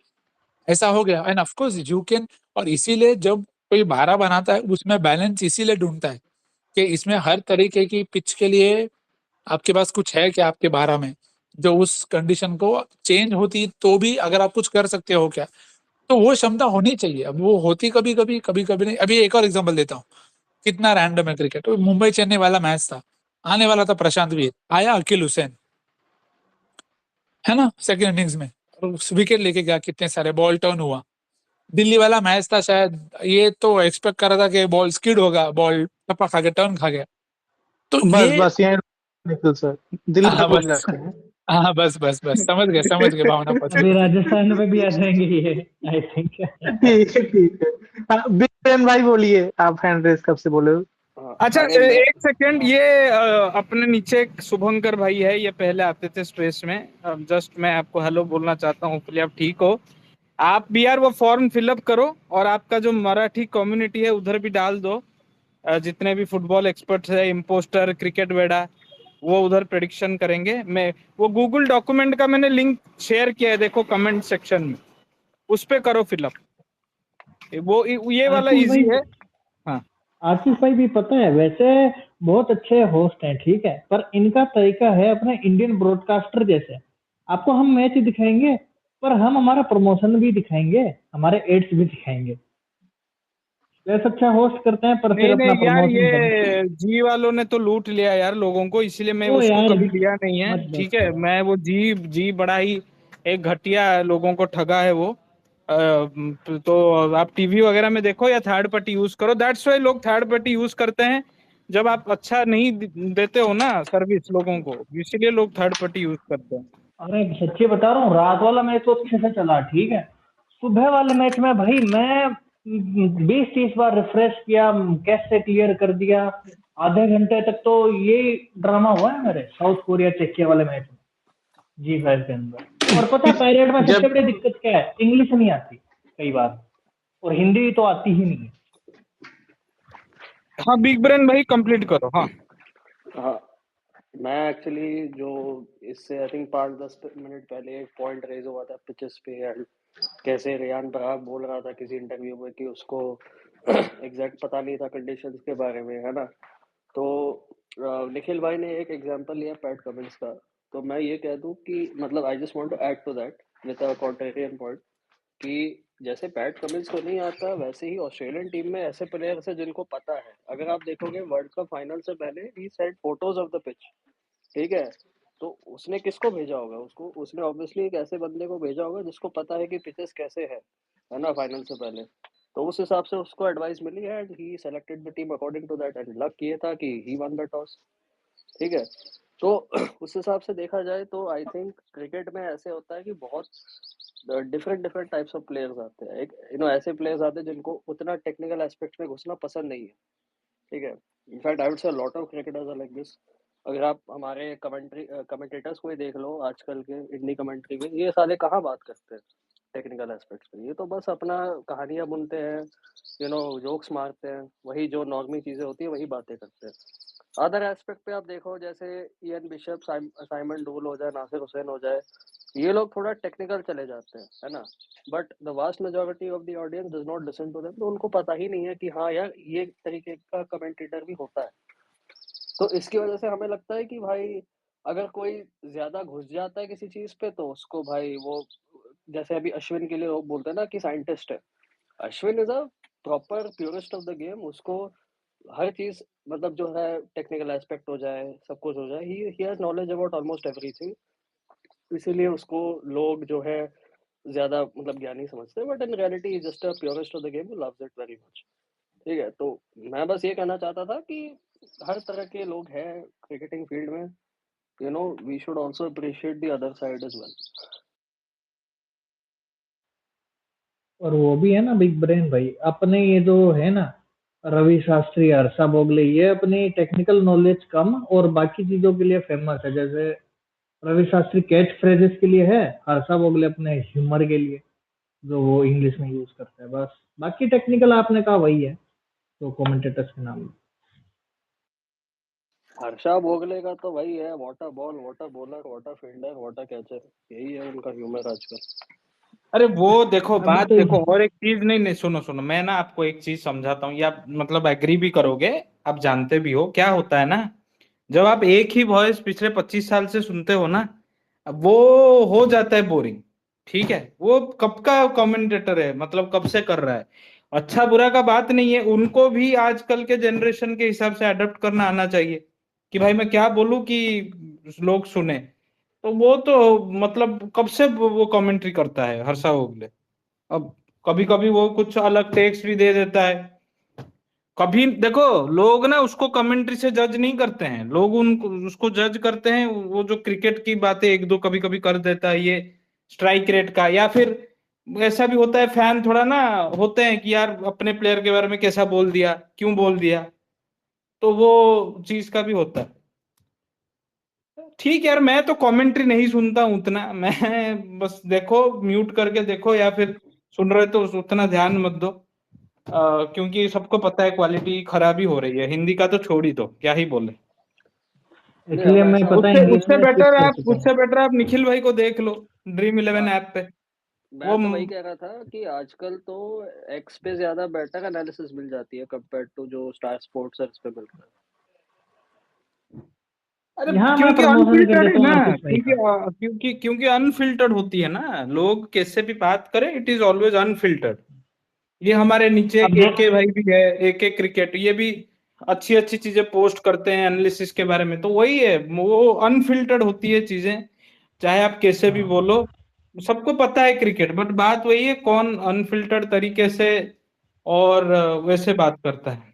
Speaker 3: ऐसा हो गया। And of course you can, और इसीलिए जब कोई 12 बनाता है उसमें बैलेंस इसीलिए ढूंढता है कि इसमें हर तरीके की पिच के लिए आपके पास कुछ है क्या आपके 12 में, जो उस कंडीशन को चेंज होती तो भी अगर आप कुछ कर सकते हो क्या, तो वो क्षमता होनी चाहिए। अब वो होती कभी कभी नहीं। अभी एक और एग्जांपल देता हूँ, कितना रैंडम है क्रिकेट। तो मुंबई चेन्नई वाला मैच था, आने वाला था प्रशांत वीर, आया अकील हुसैन, है ना, सेकंड इनिंग्स में, और विकेट लेके गया, कितने सारे बॉल टर्न हुआ। दिल्ली वाला मैच था शायद, ये तो एक्सपेक्ट कर रहा था कि बॉल स्किड होगा, बॉल टप्पा खा गया, टर्न खा गया। तो
Speaker 2: बस
Speaker 3: ये,
Speaker 2: बस यही निखिल सर दिल्ली
Speaker 3: हाँ
Speaker 2: तक रुक
Speaker 3: बस,
Speaker 2: जाते हैं।
Speaker 3: हाँ बस समझ गए भावना पहुंच
Speaker 5: अभी
Speaker 3: गई।
Speaker 5: राजस्थान में भी आ जाएंगे ये, आई थिंक।
Speaker 2: ठीक है ठीक है। बिग बेन भाई बोलिए, आप हैंड रेस कब से बोले हो?
Speaker 1: हाँ,
Speaker 6: अच्छा,
Speaker 1: अरे मैं
Speaker 6: एक सेकंड, ये अपने नीचे एक शुभंकर भाई है, ये पहले आते थे स्ट्रेस में। जस्ट मैं आपको हेलो बोलना चाहता हूँ, आप ठीक हो। आप भी यार वो फॉर्म फिलअप करो, और आपका जो मराठी कम्युनिटी है उधर भी डाल दो। जितने भी फुटबॉल एक्सपर्ट्स है, इम्पोस्टर, क्रिकेट वेडा, वो उधर प्रेडिक्शन करेंगे। मैं वो गूगल डॉक्यूमेंट का मैंने लिंक शेयर किया है, देखो कमेंट सेक्शन में, उस पे करो फिलअप। वो ये वाला
Speaker 5: आशीष
Speaker 6: इजी
Speaker 5: भाई,
Speaker 6: है। हाँ,
Speaker 5: आशीष भाई भी पता है वैसे बहुत अच्छे होस्ट हैं, ठीक है, पर इनका तरीका है अपने इंडियन ब्रॉडकास्टर जैसे। आपको हम मैच दिखाएंगे, पर हम हमारा प्रमोशन भी दिखाएंगे, हमारे एड्स भी दिखाएंगे। वैसे अच्छा होस्ट करते हैं, पर फिर
Speaker 6: नहीं
Speaker 5: अपना
Speaker 6: नहीं यार,
Speaker 5: प्रमोशन करना।
Speaker 6: ये जी वालों ने तो लूट लिया यार लोगों को, इसीलिए मैं
Speaker 5: ओ
Speaker 6: उसको
Speaker 5: यार,
Speaker 6: कभी लिया नहीं है।
Speaker 5: मत
Speaker 6: ठीक
Speaker 5: बस
Speaker 6: है,
Speaker 5: करो।
Speaker 6: मैं वो जी बड़ा ही एक घटिया लोगों को ठगा है वो। तो आप टीवी वगैरह में देखो या थर्ड पार्टी यूज करो, दैट्स वाई लोग थर्ड पार्टी यूज करते हैं। जब आप अच्छा नहीं देते हो ना सर्विस लोगों को, इसीलिए लोग थर्ड पार्टी यूज करते हैं।
Speaker 5: अरे सच्ची बता रहा हूँ, रात वाला मैच तो अच्छे से चला, ठीक है। सुबह वाले मैच में भाई मैं 20-30 बार रिफ्रेश किया, कैसे क्लियर कर दिया। आधे घंटे तक तो ये ड्रामा हुआ है मेरे साउथ कोरिया चेकिया वाले मैच में, G5 के अंदर। और पता है पायरेट में सबसे
Speaker 2: जब
Speaker 5: बड़ी दिक्कत क्या है? इंग्लिश नहीं आती कई बार, और हिंदी तो आती ही नहीं है।
Speaker 6: हाँ, बिग ब्रेन भाई कंप्लीट करो। हाँ,
Speaker 1: हाँ, मैं एक्चुअली जो इससे आई थिंक 5-10 मिनट पहले एक पॉइंट रेज हुआ था पिचेस पे, एंड कैसे रेयान पराग बोल रहा था किसी इंटरव्यू में कि उसको एग्जैक्ट पता नहीं था कंडीशंस के बारे में, है ना। तो निखिल भाई ने एक एग्जांपल लिया पैट कमिंस का। तो मैं ये कह दूं कि मतलब I just want to add to that with a contrarian point, कि जैसे पैट कमिंस को नहीं आता, वैसे ही ऑस्ट्रेलियन टीम में ऐसे प्लेयर्स हैं जिनको पता है। अगर आप देखोगे वर्ल्ड कप फाइनल से पहले ही send photos of the pitch, ठीक है। तो उसने किसको भेजा होगा? उसने ऑब्वियसली एक ऐसे बंदे को भेजा होगा जिसको पता है कि पिचेस कैसे है ना, फाइनल से पहले। तो उस हिसाब से उसको एडवाइस मिली and he selected the team according to that, and luck ये था कि ही वन द टॉस, ठीक है। तो उस हिसाब से देखा जाए तो आई थिंक क्रिकेट में ऐसे होता है कि बहुत different different types of players आते हैं। एक ऐसे प्लेयर्स आते हैं जिनको उतना टेक्निकल एस्पेक्ट में घुसना पसंद नहीं है, ठीक है। In fact I would say lot of cricketers are like this. अगर आप हमारे कमेंटेटर्स को ही देख लो आजकल के, इंडी कमेंट्री में ये साले कहाँ बात करते हैं, टेक्निकल एस्पेक्ट्स पे। ये तो बस अपना कहानियां बुनते हैं, जोक्स मारते हैं, वही जो नॉर्मल चीजें होती है वही बातें करते हैं। अदर एस्पेक्ट पे आप देखो, जैसे इयन बिशप, साइमन डूल हो जाए, नासिर हुसैन हो जाए, ये लोग थोड़ा टेक्निकल चले जाते हैं, है ना। But the vast majority of the audience does not listen to them, तो उनको पता ही नहीं है कि हाँ यार ये तरीके का कमेंटेटर भी होता है। तो इसकी वजह से हमें लगता है कि भाई अगर कोई ज्यादा घुस जाता है किसी चीज पे, तो उसको भाई वो, जैसे अभी अश्विन के लिए लोग बोलते हैं ना कि साइंटिस्ट है, Ashwin is a proper purest of the game. उसको हर चीज, मतलब जो है टेक्निकल एस्पेक्ट हो जाए, सब कुछ हो जाए, he has knowledge about almost everything. इसीलिए उसको लोग जो है ज्यादा मतलब ज्ञानी समझते हैं, but in reality is just a purist of the game, loves it very much. ठीक है, तो मैं बस ये कहना चाहता था कि हर तरह के लोग हैं क्रिकेटिंग फील्ड में, we should also appreciate the other side as well.
Speaker 5: और वो भी है ना बिग ब्रेन भाई, अपने ये जो है ना रवि शास्त्री, हर्षा भोगले, ये अपनी टेक्निकल नॉलेज कम और बाकी चीजों के लिए फेमस है। जैसे रवि शास्त्री कैच फ्रेजेस के लिए है, हर्षा भोगले अपने ह्यूमर के लिए जो वो इंग्लिश में यूज करता है। बस बाकी टेक्निकल आपने कहा वही है तो कमेंटेटर्स के नाम।
Speaker 1: हर्षा भोगले का तो वही है, water ball, water bowler, water fielder, water catcher, यही है उनका ह्यूमर आजकल।
Speaker 6: अरे वो देखो,
Speaker 5: अभी
Speaker 6: बात
Speaker 5: तो
Speaker 6: देखो, और एक चीज, नहीं नहीं, सुनो सुनो, मैं ना आपको एक चीज समझाता हूँ, या मतलब एग्री भी करोगे, आप जानते भी हो क्या होता है ना। जब आप एक ही वॉइस पिछले 25 साल से सुनते हो ना, अब वो हो जाता है बोरिंग। ठीक है, वो कब का कमेंटेटर है, मतलब कब से कर रहा है। अच्छा बुरा का बात नहीं है, उनको भी आजकल के जनरेशन के हिसाब से अडेप्ट करना आना चाहिए कि भाई मैं क्या बोलूं कि लोग सुने। तो वो तो मतलब कब से वो कमेंट्री करता है हर्षा भोगले। अब कभी कभी वो कुछ अलग टेक्स्ट भी दे देता है। कभी देखो, लोग ना उसको कमेंट्री से जज नहीं करते हैं, लोग उनको उसको जज करते हैं वो जो क्रिकेट की बातें एक दो कभी कभी कर देता है, ये स्ट्राइक रेट का, या फिर ऐसा भी होता है फैन थोड़ा ना होते हैं कि यार अपने प्लेयर के बारे में कैसा बोल दिया, क्यों बोल दिया, तो वो चीज का भी होता है। ठीक है यार, मैं तो कमेंट्री नहीं सुनता हूं उतना, मैं बस देखो म्यूट करके देखो, या फिर सुन रहे तो उतना ध्यान मत दो। क्योंकि सबको पता है क्वालिटी खराब ही हो रही है, हिंदी का तो छोड़ ही दो, क्या ही बोले।
Speaker 1: नहीं,
Speaker 5: इसलिए
Speaker 1: अब
Speaker 5: मैं
Speaker 1: ऐसा
Speaker 5: पता
Speaker 1: होता
Speaker 5: है
Speaker 1: है,
Speaker 5: इंग्लिश में स्विच कर चुका हूँ।
Speaker 6: उससे बेटर आप निखिल भाई को देख लो, ड्रीम इलेवन
Speaker 1: हाँ,
Speaker 6: ऐप पे। वो
Speaker 1: मैं तो वही कह रहा था कि आजकल तो एक्स पे ज्यादा बेटर एनालिसिस मिल जाती है कंपेयर टू जो स्टार स्पोर्ट्स है, इस पे मिलता है।
Speaker 6: अरे
Speaker 5: यहाँ मैं
Speaker 6: क्योंकि
Speaker 5: प्रमोशन कर
Speaker 6: अनफिल्टर्ड है
Speaker 5: देता हूँ
Speaker 6: ना,
Speaker 5: आर्टिस्ट भाई का।
Speaker 6: क्योंकि अनफिल्टर्ड होती है ना, लोग कैसे भी बात करें, इट इज ऑलवेज अनफिल्टर्ड। ये हमारे नीचे
Speaker 5: अब
Speaker 6: एक
Speaker 5: देख,
Speaker 6: के भाई भी है, एक एक क्रिकेट, ये भी अच्छी अच्छी चीजें पोस्ट करते हैं एनालिसिस के बारे में, तो वही है, वो अनफिल्टर्ड होती है चीजें, चाहे आप कैसे भी
Speaker 5: हाँ,
Speaker 6: बोलो। सबको पता है क्रिकेट, बट बात वही है कौन अनफिल्टर्ड तरीके से और वैसे बात करता है।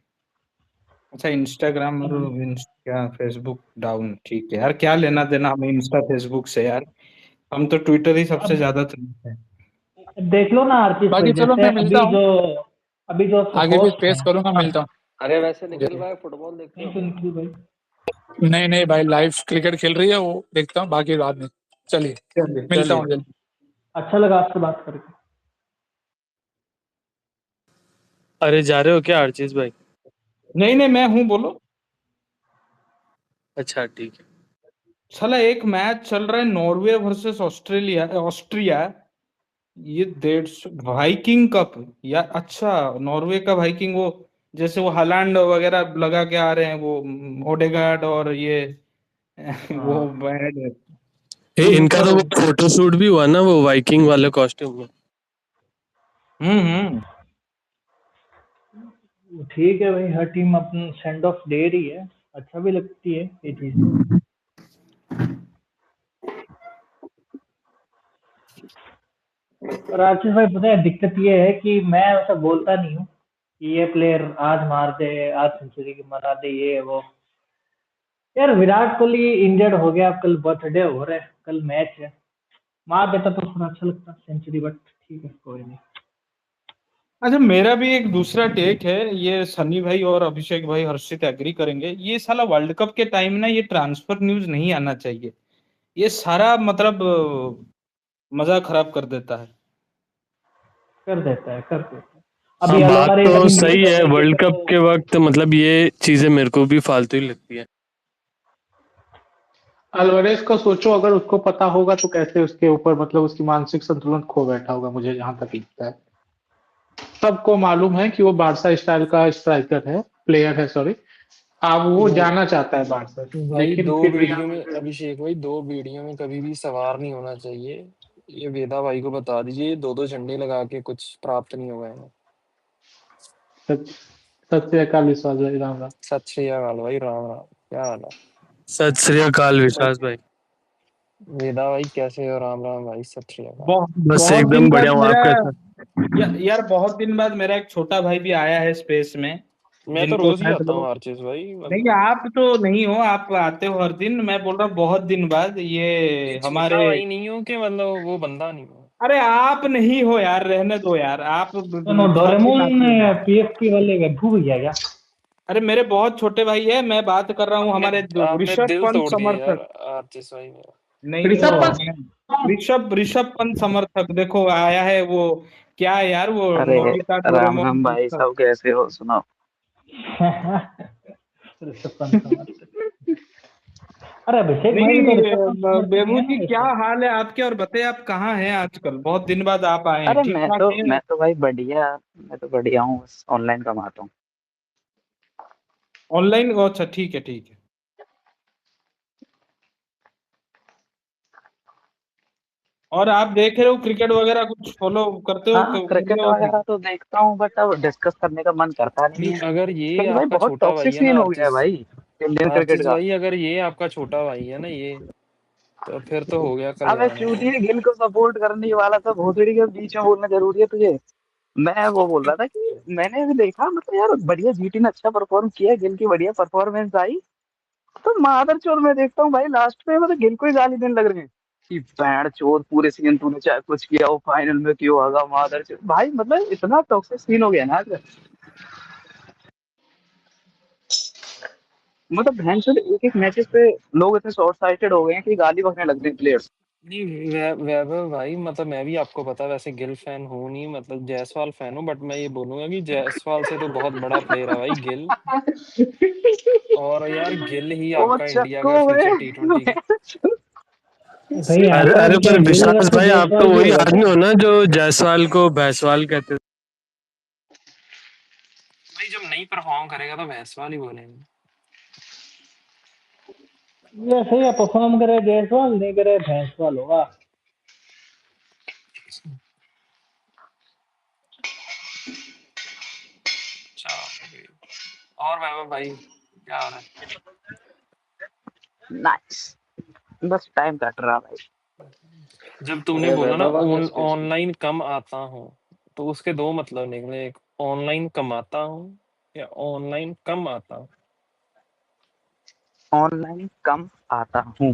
Speaker 6: अच्छा, इंस्टाग्राम और
Speaker 5: अब
Speaker 6: क्या फेसबुक डाउन, ठीक है यार, क्या लेना देना हमें इंस्टा फेसबुक से यार, हम तो ट्विटर ही सबसे
Speaker 5: अब
Speaker 6: ज्यादा चलाते हैं।
Speaker 5: देख लो ना आर्टिस्ट भाई,
Speaker 3: बाकी चलो
Speaker 5: जैसे
Speaker 3: मैं मिलता हूँ,
Speaker 5: अभी जो
Speaker 3: आगे भी
Speaker 5: होस्ट
Speaker 3: स्पेस
Speaker 5: हैं।
Speaker 3: करूंगा,
Speaker 5: अब
Speaker 3: मिलता हूँ।
Speaker 1: अरे वैसे निखिल
Speaker 3: जी।
Speaker 1: भाई, फुटबॉल देखते हो
Speaker 5: थैंक यू
Speaker 1: क्या?
Speaker 5: निखिल भाई।
Speaker 3: नहीं नहीं भाई, लाइव क्रिकेट खेल रही है वो देखता हूँ, बाकी बाद में। चलिए,
Speaker 6: चलिए
Speaker 3: मिलता
Speaker 6: चलिए।
Speaker 3: हूँ जल्दी।
Speaker 5: अच्छा लगा आपसे बात करके।
Speaker 7: अरे जा रहे हो क्या आर्चिस भाई?
Speaker 6: नहीं नहीं, मैं हूँ, बोलो।
Speaker 7: अच्छा ठीक है।
Speaker 6: साला एक मैच चल रहा है, नॉर्वे वर्सेस ऑस्ट्रेलिया, ऑस्ट्रिया, ये 150 वाइकिंग कप। या अच्छा, नॉर्वे का वाइकिंग, वो जैसे वो हालैंड वगैरह लगा के आ रहे हैं, वो ओडेगार्ड और ये वो
Speaker 5: हाँ,
Speaker 6: बैड है।
Speaker 7: इनका
Speaker 6: उनका
Speaker 7: तो वो फोटो शूट भी हुआ ना, वो वाइकिंग वाले कॉस्ट्यूम में।
Speaker 6: हम्म।
Speaker 5: ठीक है भाई, हर टीम अपनी सेंड ऑफ दे रही है, अच्छा भी लगती है ये चीज तो। और आशीष भाई पता है दिक्कत ये है कि मैं ऐसा बोलता नहीं हूँ कि ये प्लेयर आज मार दे, आज सेंचुरी मरा दे, ये वो। यार विराट कोहली इंजर्ड हो गया, कल बर्थडे हो रहा है, कल मैच है, मार देता तो थोड़ा अच्छा लगता सेंचुरी, बट ठीक है कोई नहीं।
Speaker 6: अच्छा, मेरा भी एक दूसरा टेक है, ये सनी भाई और अभिषेक भाई हर्षित एग्री करेंगे, ये साला वर्ल्ड कप के टाइम ना ये ट्रांसफर न्यूज नहीं आना चाहिए, ये सारा मतलब मजा खराब कर देता है।
Speaker 5: कर देता है।
Speaker 7: हाँ
Speaker 5: अभी
Speaker 7: बात
Speaker 5: अल्वारेज
Speaker 7: तो
Speaker 5: अभी
Speaker 7: सही है,
Speaker 5: मिड
Speaker 7: वर्ल्ड कप के वक्त मतलब ये चीजें मेरे को भी फालतू ही लगती है।
Speaker 2: अल्वारेज को सोचो, अगर उसको पता होगा तो कैसे उसके ऊपर मतलब उसकी मानसिक संतुलन खो बैठा होगा, मुझे जहां तक लगता है। सबको मालूम है कि वो बारसा स्टाइल का स्ट्राइकर है, प्लेयर है, सॉरी। अब वो
Speaker 8: वो
Speaker 2: जाना चाहता है बारसा से,
Speaker 8: भाई
Speaker 2: लेकिन
Speaker 8: दो
Speaker 2: फिर रियल
Speaker 8: वीडियो में
Speaker 2: मैड्रिड
Speaker 8: अभिषेक भाई, दो वीडियो में कभी भी सवार नहीं होना चाहिए। ये वेदा भाई को बता दीजिए, दो दो झंडे लगा के कुछ प्राप्त नहीं होगा इन्हें।
Speaker 2: सच सत श्री अकाल विश्वास भाई, राम राम।
Speaker 8: सत श्री अकाल भाई, राम राम, क्या हाल है
Speaker 7: सत श्री अकाल विश्वास भाई।
Speaker 8: वेदा भाई? कैसे हो? राम राम भाई, सत श्री अकाल।
Speaker 7: बस
Speaker 6: बहुत
Speaker 7: एकदम
Speaker 6: दिन बाद
Speaker 7: बढ़िया हूँ, आप
Speaker 6: मेरा
Speaker 7: कैसे?
Speaker 6: यार बहुत दिन बाद मेरा एक छोटा भाई भी आया है स्पेस में,
Speaker 8: मैं तो
Speaker 6: जिनको
Speaker 8: रोज ही
Speaker 6: शायद
Speaker 8: आता हूँ
Speaker 6: लोग
Speaker 8: आरचीज भाई,
Speaker 6: नहीं,
Speaker 8: मतलब
Speaker 6: आप तो नहीं हो, आप आते हो हर दिन। मैं बोल रहा हूँ बहुत दिन बाद
Speaker 8: ये
Speaker 6: ये
Speaker 8: छोटा
Speaker 6: हमारे।
Speaker 8: भाई नहीं हो कि मतलब वो बंदा नहीं हो?
Speaker 6: अरे आप नहीं हो यार, रहने दो यार, आप
Speaker 5: नो
Speaker 6: बहुत दिन
Speaker 5: डोरेमोन
Speaker 6: आते हो यार।
Speaker 5: पीएफके वाले वैभव भैया क्या?
Speaker 6: अरे मेरे बहुत छोटे भाई है, मैं बात कर रहा हूँ
Speaker 8: आपने
Speaker 6: हमारे
Speaker 8: आपने
Speaker 6: ऋषभ
Speaker 8: दिल
Speaker 6: पंत
Speaker 8: तोड़ दिया यार
Speaker 6: समर्थक।
Speaker 8: आरचीज भाई मेरा।
Speaker 6: नहीं
Speaker 2: ऋषभ
Speaker 6: तो
Speaker 2: पंत।
Speaker 6: ऋषभ पंत समर्थक देखो आया है वो। क्या है यार वो
Speaker 9: अरे
Speaker 6: नोबिता
Speaker 9: राम
Speaker 6: डोरेमोन
Speaker 9: राम भाई
Speaker 6: समर्थक।
Speaker 9: साहब, कैसे हो? सुनाओ।
Speaker 5: ऋषभ पंत समर्थक। अरे अभिषेक भाई भी तो
Speaker 6: नहीं
Speaker 5: ऋषभ पंत समर्थक ही
Speaker 6: बेबू
Speaker 5: है ना
Speaker 6: जी, क्या
Speaker 5: वैसे।
Speaker 6: हाल है आपके? और बताइए आप कहाँ हैं आजकल? बहुत दिन बाद आप आए हैं,
Speaker 9: अरे
Speaker 6: ठीक
Speaker 9: मैं
Speaker 6: ठाक
Speaker 9: तो
Speaker 6: हैं?
Speaker 9: मैं तो भाई बढ़िया, मैं तो बढ़िया हूँ, बस ऑनलाइन कमाता हूँ।
Speaker 6: ऑनलाइन? अच्छा ठीक है ठीक है। और आप देख रहे हो क्रिकेट वगैरह, कुछ फॉलो करते हो,
Speaker 9: हाँ,
Speaker 6: कर रहे
Speaker 9: क्रिकेट
Speaker 6: हो कि
Speaker 9: वगैरह तो देखता हूँ, बट अब डिस्कस करने का मन करता नहीं
Speaker 8: नहीं,
Speaker 9: है,
Speaker 8: अगर ये
Speaker 9: क्योंकि भाई
Speaker 8: आपका
Speaker 9: बहुत
Speaker 8: छोटा भाई
Speaker 9: टॉक्सिक
Speaker 8: है ना
Speaker 9: सीन हो गया है
Speaker 8: आरचीज,
Speaker 9: भाई इंडियन क्रिकेट
Speaker 8: आरचीज
Speaker 9: का।
Speaker 8: भाई, अगर ये आपका छोटा भाई है ना ये, तो फिर तो हो गया
Speaker 9: अबे
Speaker 8: कल्याण भाई।
Speaker 9: चूतिए, गिल को सपोर्ट करने वाला सब भोसड़ी के बीच में बोलना जरूरी है तुझे? मैं वो बोल रहा था कि मैंने अभी देखा, मतलब यार बढ़िया, जीटी ने अच्छा परफॉर्म किया, गिल की बढ़िया परफॉर्मेंस आई, तो मादर चोर मैं देखता हूँ भाई लास्ट में मतलब गिल को ही गाली देने लग रहे हैं कि बैंड चोर, पूरे सीजन तूने चाहे कुछ किया हो, फाइनल में क्यों होगा मादर चोर। भाई मतलब इतना टॉक्सिक सीन हो गया ना आज। मतलब भैंस एक एक मैचेस पे लोग इतने शॉर्ट साइटेड हो गए हैं कि गाली बकने लग रहे हैं प्लेयर्स।
Speaker 8: नहीं वैभव भाई, मतलब मैं भी आपको पता है वैसे गिल फैन हूँ नहीं, मतलब जायसवाल फैन हूँ, बट मैं ये बोलूंगा कि जायसवाल से तो बहुत बड़ा प्लेयर है भाई गिल। और यार गिल ही
Speaker 9: ओ
Speaker 8: आपका इंडिया
Speaker 9: चक्को
Speaker 8: का फ्यूचर T20 का।
Speaker 9: में।
Speaker 5: भाई
Speaker 7: अरे
Speaker 5: ऐसा है
Speaker 7: अरे
Speaker 5: कि क्या
Speaker 7: पर
Speaker 5: गिल
Speaker 7: विशाल
Speaker 5: वर्सेस
Speaker 7: भाई, आप
Speaker 5: जायसवाल
Speaker 7: तो
Speaker 5: भी
Speaker 7: वही
Speaker 5: होगा
Speaker 7: आदमी
Speaker 5: क्या?
Speaker 7: हो ना जो जायसवाल को भैंसवाल कहते थे।
Speaker 8: भाई जब नहीं परफॉर्म करेगा तो भैंसवाल ही बोलेंगे।
Speaker 5: ये सही है, परफॉर्म करे जायसवाल, नहीं करे भैंसवाल होगा।
Speaker 8: अच्छा, और वैभव भाई क्या हो रहा
Speaker 9: नाइस, बस टाइम कट रहा भाई।
Speaker 8: है? जब तुमने
Speaker 1: अरे
Speaker 8: बोला ना
Speaker 1: वैभव आ गया स्पेस में।
Speaker 8: ऑनलाइन कम आता हूँ, तो उसके दो मतलब निकले, एक ऑनलाइन कमाता हूँ या ऑनलाइन कम आता हूँ।
Speaker 9: ऑनलाइन कम आता हूँ।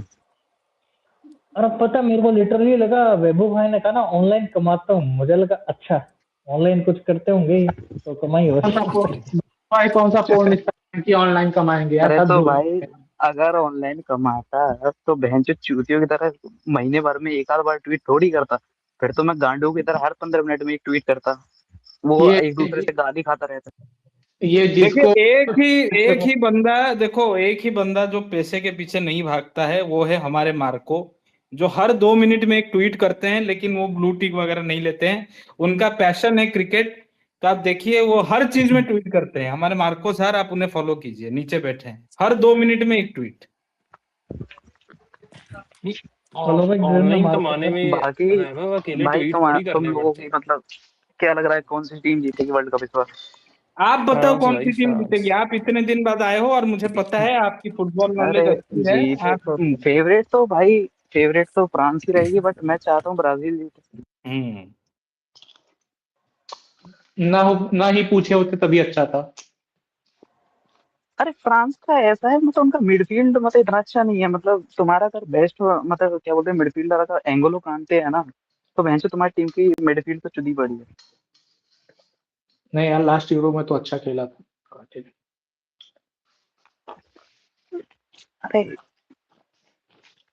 Speaker 5: और अब पता, मेरे को लिटरली लगा वैभव भाई ने कहा ना ऑनलाइन कमाता हूँ, मुझे लगा अच्छा ऑनलाइन कुछ करते होंगे ही तो कमाई हो।
Speaker 2: कौन सा भाई, कौन सा फोन निकाला कि ऑनलाइन कमाएंगे यार,
Speaker 9: अरे
Speaker 2: हद
Speaker 9: तो
Speaker 2: हो
Speaker 9: भाई,
Speaker 2: गई।
Speaker 9: अगर ऑनलाइन कमाता है तो बहन चो चूतियों की तरह महीने भर में एक आध बार ट्वीट थोड़ी करता। फिर तो मैं गांडू की तरह हर 15 मिनट में एक ट्वीट करता, वो
Speaker 2: ये
Speaker 9: एक दूसरे से गाली खाता रहता।
Speaker 2: ये
Speaker 6: देखिए
Speaker 2: जिसको
Speaker 6: एक ही बंदा, देखो एक ही बंदा जो पैसे के पीछे नहीं भागता है वो है हमारे मार्को, जो हर 2 मिनट में एक ट्वीट करते हैं, लेकिन वो ब्लू टिक वगैरह नहीं लेते हैं। उनका पैशन है क्रिकेट का, आप देखिए वो हर चीज में ट्वीट करते हैं। हमारे मार्को सर, आप उन्हें फॉलो कीजिए, नीचे बैठे हैं, हर 2 मिनट में एक ट्वीट।
Speaker 5: फॉलो बैक ड्रिल में
Speaker 8: ऑनलाइन
Speaker 5: मार
Speaker 8: कमाने
Speaker 5: को।
Speaker 8: में
Speaker 9: बाकी
Speaker 8: वैभव अकेले
Speaker 9: भाई
Speaker 8: ट्वीट थोड़ी
Speaker 9: तुम
Speaker 8: करने
Speaker 9: लोगों
Speaker 8: पड़ते
Speaker 9: की
Speaker 8: हैं।
Speaker 9: मतलब क्या लग रहा है, कौन सी टीम जीतेगी वर्ल्ड कप इस बार?
Speaker 6: आप बताओ
Speaker 8: फ्रांस
Speaker 6: कौन
Speaker 8: भाई,
Speaker 6: सी टीम जीतेगी?
Speaker 8: फ्रांस।
Speaker 6: आप इतने दिन बाद आए हो और मुझे पता है आपकी फुटबॉल
Speaker 9: अरे
Speaker 6: नॉलेज अच्छी है।
Speaker 9: जीते,
Speaker 6: आप
Speaker 9: फेवरेट तो भाई, फेवरेट तो फ्रांस ही रहेगी, बट मैं चाहता हूँ ब्राजील जीते।
Speaker 6: हम्म
Speaker 2: ना ही पूछे होते तभी अच्छा था।
Speaker 9: अरे फ्रांस का ऐसा है, मतलब उनका मिडफील्ड मतलब इतना अच्छा नहीं है, मतलब तुम्हारा अगर बेस्ट मतलब क्या बोलते हैं मिडफील्डर अगर एंगोलो कांटे है ना, तो भैंसो तुम्हारी टीम की मिडफील्ड तो चुदी पड़ी है।
Speaker 2: नहीं यार, लास्ट यूरो में तो अच्छा खेला था।
Speaker 9: अरे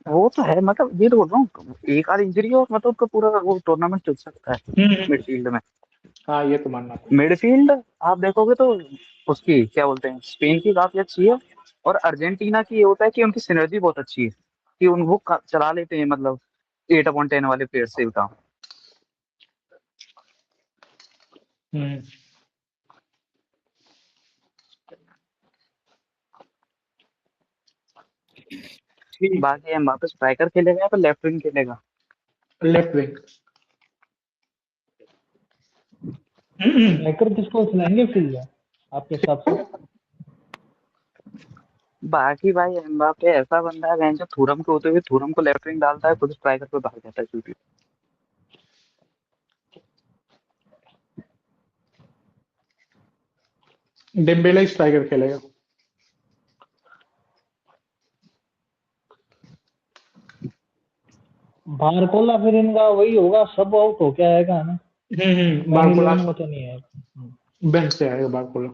Speaker 9: वो तो है, मतलब ये तो बोल रहा हूँ, एक आध इंजरी हो मतलब उसका पूरा वो टूर्नामेंट चल सकता है
Speaker 2: हम्म।
Speaker 9: मिडफील्ड में।
Speaker 2: हाँ ये तो मानना पड़ेगा।
Speaker 9: मिडफील्ड आप देखोगे तो उसकी क्या बोलते हैं, स्पेन की काफी अच्छी है। और अर्जेंटीना की ये होता है कि उनकी सिनर्जी बहुत अच्छी है, कि उन वो चला लेते हैं, मतलब 8/10 वाले प्लेयर से भी काम।
Speaker 2: हम्म।
Speaker 6: ठीक।
Speaker 9: बाकी एम्बापे स्ट्राइकर खेलेगा या फिर लेफ्ट विंग खेलेगा?
Speaker 2: Left wing.
Speaker 5: स्ट्राइकर किसको खिलाएंगे फिर आपके हिसाब से?
Speaker 9: बाकी भाई एम्बापे ऐसा बंदा है जो थूरम के होते हुए थूरम को लेफ्ट विंग डालता है, खुद स्ट्राइकर पे भाग जाता है क्योंकि
Speaker 2: डेम्बेले स्ट्राइकर खेलेगा।
Speaker 5: बारकोला फिर इनका वही होगा, सब आउट हो क्या आएगा ना, मेन
Speaker 2: बारकोला
Speaker 5: 11 में तो नहीं आएगा।
Speaker 2: बेंच से आएगा बारकोला।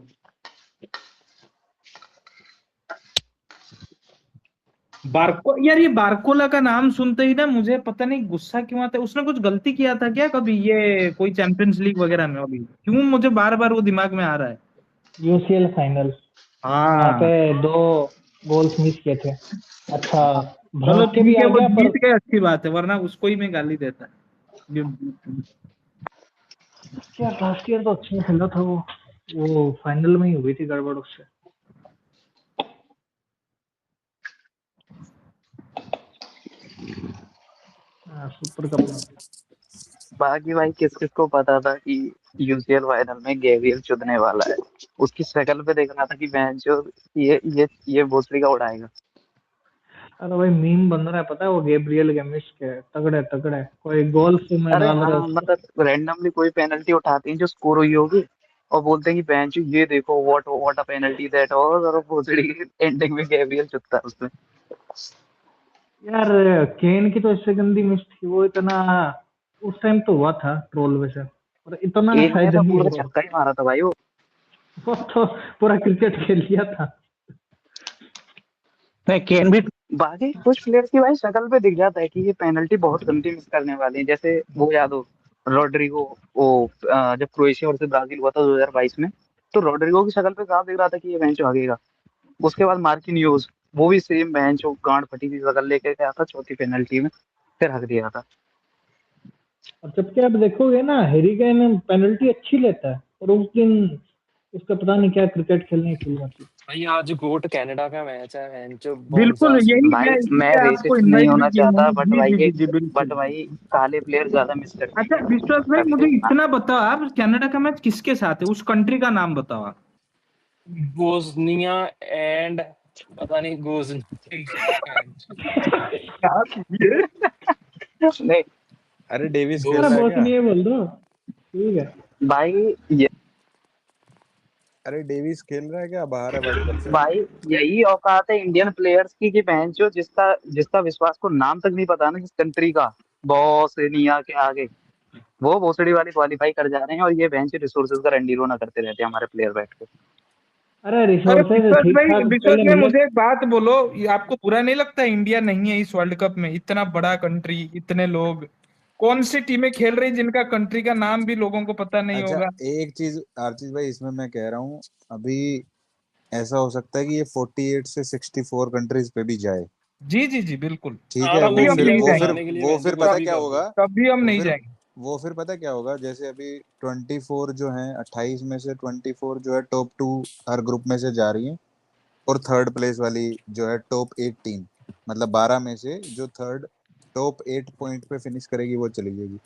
Speaker 6: यार ये बारकोला का नाम सुनते ही ना मुझे पता नहीं गुस्सा क्यों आता है। उसने कुछ गलती किया था क्या कभी ये कोई चैंपियंस लीग वगैरह में? अभी क्यों मुझे बार बार वो दिमाग में आ रहा है।
Speaker 5: यूसीएल फाइनल वहाँ पे 2 गोल्स मिस किए थे। अच्छा
Speaker 6: चलो
Speaker 5: भड़क के भी
Speaker 6: ठीक है,
Speaker 5: आ
Speaker 6: वो
Speaker 5: गया पर
Speaker 6: जीत गए, अच्छी बात है, वरना उसको ही मैं गाली देता।
Speaker 5: यार लास्ट ईयर तो अच्छा खेला था वो फाइनल में ही हुई थी गड़बड़ उससे। सुपर कप में।
Speaker 9: बाकी भाई किस किस को पता था कि यूसीएल फाइनल में गैब्रियल चुदने वाला है? उसकी शक्ल पे देख रहा था कि बेंच जो ये भोसड़ी का उड़ाएगा।
Speaker 5: अरे भाई मीम बन रहा है, पता है वो गैब्रियल गेमिस के तगड़े तगड़े कोई गोल्फ में
Speaker 9: अरे
Speaker 5: डाल रहे
Speaker 9: हाँ,
Speaker 5: उसको।
Speaker 9: मतलब रैंडमली कोई पेनल्टी उठाते हैं जो स्कोर हुई होगी और बोलते हैं कि बेंच ये देखो what what a penalty that, और भोसड़ी एंडिंग में गैब्रियल चुदता है उसमें।
Speaker 5: यार केन की तो इससे गंदी मिस थी, वो इतना उस टाइम तो हुआ था ट्रोल वैसे, पर इतना
Speaker 9: केन ने
Speaker 5: शायद
Speaker 9: तो
Speaker 5: नहीं
Speaker 9: पूरा
Speaker 5: हुआ।
Speaker 9: छक्का ही मारा था भाई
Speaker 5: वो तो पूरा क्रिकेट खेल लिया था।
Speaker 2: नहीं केन भी
Speaker 9: बाकी कुछ प्लेयर्स की भाई शक्ल पे दिख जाता है कि ये पेनल्टी बहुत गंदी मिस करने वाले हैं। जैसे वो याद हो रोड्रिगो, वो जब क्रोएशिया वर्सेस ब्राजील हुआ था 2022 में, तो रोड्रिगो की शक्ल पे साफ दिख रहा था कि ये बेंच भागेगा। उसके बाद मार्किन्योज, वो भी सेम बेंच, वो गांड फटी थी शक्ल लेके गया था चौथी पेनल्टी में, फिर हक दिया था।
Speaker 5: और जबकि आप देखोगे ना हैरी केन पेनल्टी अच्छी लेता है, और उस दिन उसका पता नहीं क्या क्रिकेट खेलने की फील आती।
Speaker 8: भाई आज गोट कनाडा का मैच है जो
Speaker 6: बिल्कुल
Speaker 8: बोनसास।
Speaker 6: यही
Speaker 9: भाई
Speaker 6: मैं
Speaker 9: मैं
Speaker 6: इसीलिए आपको
Speaker 9: रेसिस्ट नहीं
Speaker 6: इनवाइट भी
Speaker 9: होना
Speaker 6: किया
Speaker 9: चाहता,
Speaker 6: हूँ। जी जी जी जी बिल्कुल।
Speaker 9: बट भाई काले प्लेयर ज्यादा मिस करते
Speaker 6: अच्छा
Speaker 9: हैं
Speaker 6: विश्वास भाई,
Speaker 9: करते
Speaker 6: मुझे
Speaker 9: हैं ना।
Speaker 6: इतना बताओ, आप कनाडा का मैच किसके साथ है? उस कंट्री का नाम बताओ आप।
Speaker 8: बोस्निया एंड पता नहीं गोजनिया
Speaker 6: ये
Speaker 9: नहीं
Speaker 10: अरे डेविस खेल
Speaker 5: अरे
Speaker 10: रहा है
Speaker 5: बहुत
Speaker 10: क्या?
Speaker 5: नहीं है बोल दो, ठीक है।
Speaker 9: भाई ये
Speaker 10: अरे डेविस खेल रहा है क्या? बाहर है वर्ल्ड कप से।
Speaker 9: भाई यही औकात है इंडियन प्लेयर्स की कि बहन जो जिसका जिसका विश्वास को नाम तक नहीं पता ना जिस कंट्री का, बोस्निया के आगे, वो भोसड़ी वाली क्वालिफाई कर जा रहे हैं, और ये बहन रिसोर्सेज का रंडीरो ना करते रहते हैं हमारे प्लेयर बैठ के।
Speaker 5: अरे
Speaker 6: अरे
Speaker 5: रिसोर्सेज
Speaker 6: विश्वास
Speaker 5: ठीक
Speaker 6: भाई,
Speaker 5: ठाक
Speaker 6: विश्वास
Speaker 5: पहले
Speaker 6: भाई
Speaker 5: मिले।
Speaker 6: मुझे एक बात बोलो, ये आपको बुरा नहीं लगता इंडिया नहीं है इस वर्ल्ड कप में? इतना बड़ा कंट्री, इतने लोग, कौन सी टीमें खेल रही जिनका कंट्री का नाम भी लोगों को पता नहीं
Speaker 10: अच्छा
Speaker 6: होगा?
Speaker 10: एक चीज आरतीश भाई इसमें मैं कह रहा हूँ, अभी ऐसा हो सकता है कि ये 48 से 64 कंट्रीज पे भी जाए।
Speaker 6: जी जी जी बिल्कुल।
Speaker 10: ठीक
Speaker 8: हाँ
Speaker 10: है,
Speaker 8: तो वो
Speaker 6: तभी हम
Speaker 8: इंडिया
Speaker 6: नहीं
Speaker 8: को
Speaker 6: जाएंगे।
Speaker 8: हराने के लिए
Speaker 10: वो
Speaker 8: मैं
Speaker 10: फिर
Speaker 8: कुछ
Speaker 10: पता
Speaker 8: भी
Speaker 10: क्या
Speaker 8: कर
Speaker 10: होगा,
Speaker 8: दो।
Speaker 6: तभी हम
Speaker 10: वो
Speaker 6: नहीं
Speaker 10: फिर
Speaker 6: जाएंगे।
Speaker 10: वो फिर पता क्या होगा, जैसे अभी 24 जो है 28 में से 24 जो है टॉप 2 हर ग्रुप में से जा रही हैं, और थर्ड प्लेस वाली जो है टॉप 8 टीम, मतलब 12 में से जो थर्ड टॉप 8 पॉइंट पे फिनिश करेगी वो चली जाएगी।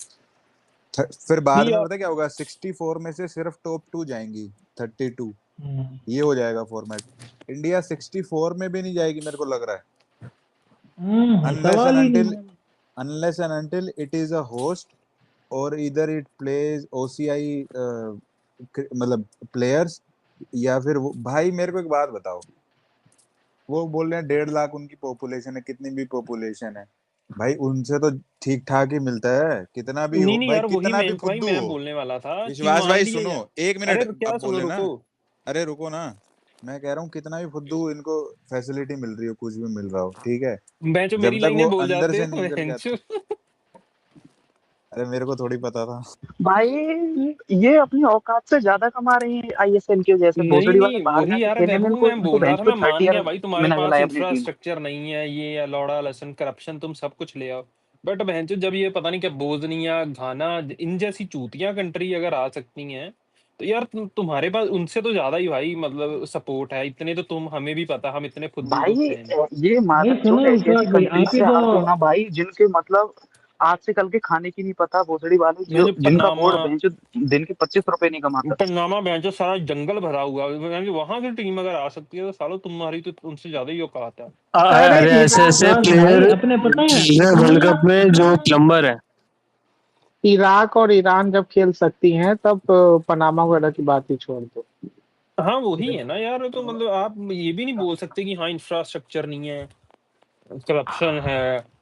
Speaker 10: फिर बाद
Speaker 8: नहीं
Speaker 10: में पता क्या होगा, 64 में से सिर्फ टॉप 2 जाएंगी, 32,
Speaker 5: हम्म,
Speaker 10: ये हो जाएगा फॉर्मेट। इंडिया 64 में भी नहीं जाएगी मेरे को लग रहा है, अनलेस
Speaker 5: सवाल
Speaker 10: एंड
Speaker 5: ही
Speaker 10: अनटिल
Speaker 5: नहीं है।
Speaker 10: इट इज अ होस्ट, और इधर इट प्लेज ओसीआई, मतलब प्लेयर्स, या फिर भाई मेरे को एक बात बताओ, वो बोल रहे हैं 1.5 लाख उनकी पॉपुलेशन है, कितनी भी पॉपुलेशन है भाई, उनसे तो ठीक ठाक ही मिलता है, कितना भी
Speaker 8: नहीं
Speaker 10: हो
Speaker 8: नहीं
Speaker 10: भाई,
Speaker 8: यार, वही
Speaker 10: कितना भी
Speaker 8: भाई
Speaker 10: फुद्दू
Speaker 8: मैं
Speaker 10: हो।
Speaker 8: बोलने वाला था कि
Speaker 10: विश्वास
Speaker 8: मान
Speaker 10: भाई
Speaker 8: लिए
Speaker 10: सुनो,
Speaker 8: यार।
Speaker 10: एक मिनट
Speaker 8: अरे क्या
Speaker 10: अब
Speaker 8: सुनो,
Speaker 10: बोले ना,
Speaker 8: रुको।
Speaker 10: अरे रुको ना, मैं कह रहा हूँ कितना भी फुद्दू इनको फैसिलिटी मिल रही हो, कुछ भी मिल रहा हो, ठीक है,
Speaker 8: बेंचो
Speaker 10: जब
Speaker 8: मेरी
Speaker 10: तक वो
Speaker 8: लाइनें बोल
Speaker 10: अंदर
Speaker 8: जाते
Speaker 10: से
Speaker 8: हो
Speaker 10: नहीं निकल के
Speaker 8: बेंचो।
Speaker 10: आते। अरे मेरे को थोड़ी पता था।
Speaker 9: भाई ये अपनी औकात से ज्यादा कमा रही है आईएसएल की वजह से,
Speaker 8: नहीं
Speaker 9: भोसड़ी वाले
Speaker 8: नहीं
Speaker 9: बाहर
Speaker 8: वही
Speaker 9: जाके
Speaker 8: यार
Speaker 9: खेलने में
Speaker 8: वैभव,
Speaker 9: उनको
Speaker 8: मैं
Speaker 9: उनको
Speaker 8: बोल रहा
Speaker 9: बेंच
Speaker 8: था,
Speaker 9: पे
Speaker 8: मैं
Speaker 9: 30
Speaker 8: मान
Speaker 9: ईयर
Speaker 8: गया भाई तुम्हारे
Speaker 9: मिला
Speaker 8: पास
Speaker 9: चलाए अपनी टीम।
Speaker 8: इंफ्रास्ट्रक्चर नहीं है, ये या लौड़ा लसन करप्शन, तुम सब कुछ ले आओ, बट बहनचोद जब ये पता नहीं क्या बोस्निया घाना इन जैसी चूतियां कंट्री अगर आ सकती हैं, तो यार तुम्हारे पास उनसे तो ज्यादा ही भाई मतलब सपोर्ट है, इतने तो तुम, हमें भी पता, हम इतने फुद्दू
Speaker 9: भाई
Speaker 8: तो थे नहीं।
Speaker 9: ये
Speaker 5: भाई
Speaker 9: मादर
Speaker 5: सुनो
Speaker 9: चोद ऐसी ऐसी
Speaker 5: विश्वास भाई,
Speaker 9: कंट्रीज
Speaker 5: आप ही
Speaker 9: से
Speaker 5: तो
Speaker 9: हारते हैं ना भाई, जिनके मतलब आज से कल के खाने की नहीं पता, भोसड़ी वाले
Speaker 8: मैं
Speaker 9: जो
Speaker 8: जो
Speaker 9: जिनका
Speaker 8: पन्नामा,
Speaker 9: बोर्ड बेंच दिन के 25 रुपए नहीं कमाता।
Speaker 8: पन्नामा बेंचो सारा जंगल भरा हुआ है, वहां की टीम अगर आ सकती है तो सालो तुम्हारी तो उनसे ज्यादा ही औकात है।
Speaker 2: अरे
Speaker 7: अरे ऐसे ऐसे
Speaker 5: विश्वास
Speaker 7: प्लेयर
Speaker 5: भाई अपने पता है
Speaker 7: वर्ल्ड
Speaker 5: दुनिया
Speaker 7: कप में जो प्लम्बर है।
Speaker 2: इराक और ईरान जब खेल सकती हैं तब पनामा वगैरह की बात ही छोड़ दो।
Speaker 8: हाँ वही है ना यार, तो मतलब आप ये भी नहीं बोल सकते कि हाँ इंफ्रास्ट्रक्चर नहीं है, करप्शन है।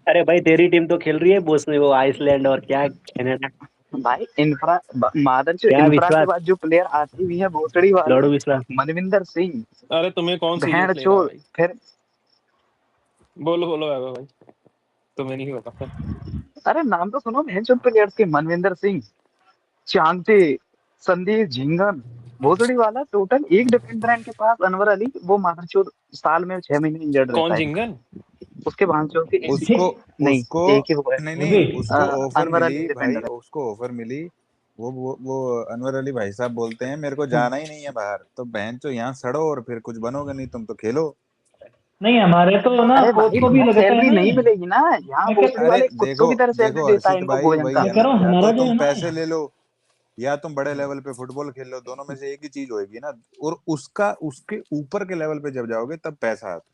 Speaker 11: अरे भाई तेरी टीम तो खेल रही है बोस्निया, वो आइसलैंड और क्या कनाडा।
Speaker 9: भाई इंफ्रा मादर चोद
Speaker 11: क्या
Speaker 9: इंफ्रा के
Speaker 11: विश्वास,
Speaker 9: बाद जो प्लेयर आती हुई है भोसड़ी
Speaker 11: लौड़ो
Speaker 9: वाली,
Speaker 11: विश्वास।
Speaker 9: मनविंदर सिंह,
Speaker 8: अरे तुम्हें कौन सीरियस
Speaker 9: भेड़
Speaker 8: ले रहा है
Speaker 9: चोद,
Speaker 8: भाई?
Speaker 9: फिर
Speaker 8: बोलो बोलो भाई, तुम्हें नहीं पता।
Speaker 9: अरे नाम तो सुनो भेड़ चोद प्लेयर्स के, मनविंदर सिंह, चांते, संदीप झिंगन, भोसड़ी वाला टोटल एक डिफेंडर है इनके पास, अनवर अली, वो मादर चोद साल में 6 महीने इंजर्ड
Speaker 8: कौन
Speaker 9: रहता है।
Speaker 8: जिंगन?
Speaker 9: उसके बाद चोद के
Speaker 10: उसको
Speaker 9: नहीं,
Speaker 10: उसको
Speaker 9: एक ही वो है,
Speaker 10: नहीं नहीं
Speaker 5: योगेश
Speaker 10: उसको ऑफर
Speaker 9: अनवर
Speaker 10: मिली
Speaker 9: अली
Speaker 10: भाई,
Speaker 9: डिफेंडर है।
Speaker 10: उसको ऑफर मिली। वो अनवर अली भाई साहब बोलते हैं मेरे को जाना ही नहीं है बाहर, तो बहन तो यहाँ सड़ो और फिर कुछ बनोगे नहीं, तुम तो खेलो।
Speaker 5: नहीं, हमारे तो ना
Speaker 9: अरे
Speaker 5: कोच
Speaker 9: भाई
Speaker 5: को भी
Speaker 9: वहाँ
Speaker 5: लगता है
Speaker 9: सैलरी
Speaker 5: ना
Speaker 9: नहीं
Speaker 5: ये।
Speaker 9: मिलेगी ना, यहाँ
Speaker 5: मैं कह
Speaker 9: भोसड़ी
Speaker 10: अरे
Speaker 9: वाले कुत्तों
Speaker 10: देखो
Speaker 9: की तरह सैलरी
Speaker 10: देखो
Speaker 9: देता है
Speaker 10: हर्षित
Speaker 9: इनको
Speaker 10: भाई,
Speaker 9: भोजन
Speaker 10: वही
Speaker 9: का।
Speaker 10: है
Speaker 5: मैं कह
Speaker 10: ना,
Speaker 5: रहा हूँ
Speaker 10: या
Speaker 5: हमारा
Speaker 10: तो
Speaker 5: जो है
Speaker 10: तुम
Speaker 5: ना,
Speaker 10: पैसे ले लो या तुम बड़े लेवल पे फुटबॉल खेल लो, दोनों में से एक ही चीज होगी ना। और उसका उसके ऊपर के लेवल पे जब जाओगे तब पैसा आता है।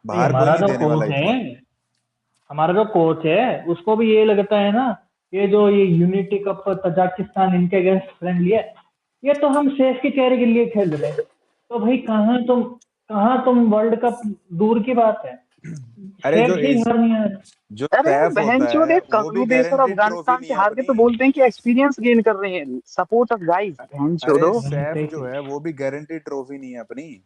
Speaker 5: भाई
Speaker 10: बाहर कोई
Speaker 5: हमारा
Speaker 10: नहीं
Speaker 5: जो
Speaker 10: देने वाला
Speaker 5: कोच है,
Speaker 10: इतना।
Speaker 5: हमारा जो कोच है उसको भी ये लगता है ना, ये जो ये यूनिटी कप तजाकिस्तान इनके अगेंस्ट फ्रेंडली है, ये तो हम सेफ के चेहरे के लिए खेल रहे हैं। तो भाई कहाँ तुम वर्ल्ड कप दूर की बात है,
Speaker 10: अरे
Speaker 5: सेफ से ही हार नहीं आ रहे।
Speaker 10: जो
Speaker 9: अरे
Speaker 10: सैफ होता
Speaker 9: बहनचोद
Speaker 10: है
Speaker 9: एक
Speaker 10: वो भी
Speaker 9: कगलू देश और
Speaker 10: गारंटीड ट्रॉफी
Speaker 9: अफगानिस्तान
Speaker 10: नहीं
Speaker 9: से
Speaker 10: है
Speaker 9: हार के
Speaker 10: अपनी।
Speaker 9: तो बोलते हैं कि एक्सपीरियंस गेन कर रहे हैं, सपोर्ट ऑफ गाइस,
Speaker 10: अरे
Speaker 9: बहनचोदो।
Speaker 10: सैफ जो है वो भी गारंटीड ट्रॉफी नहीं है अपनी।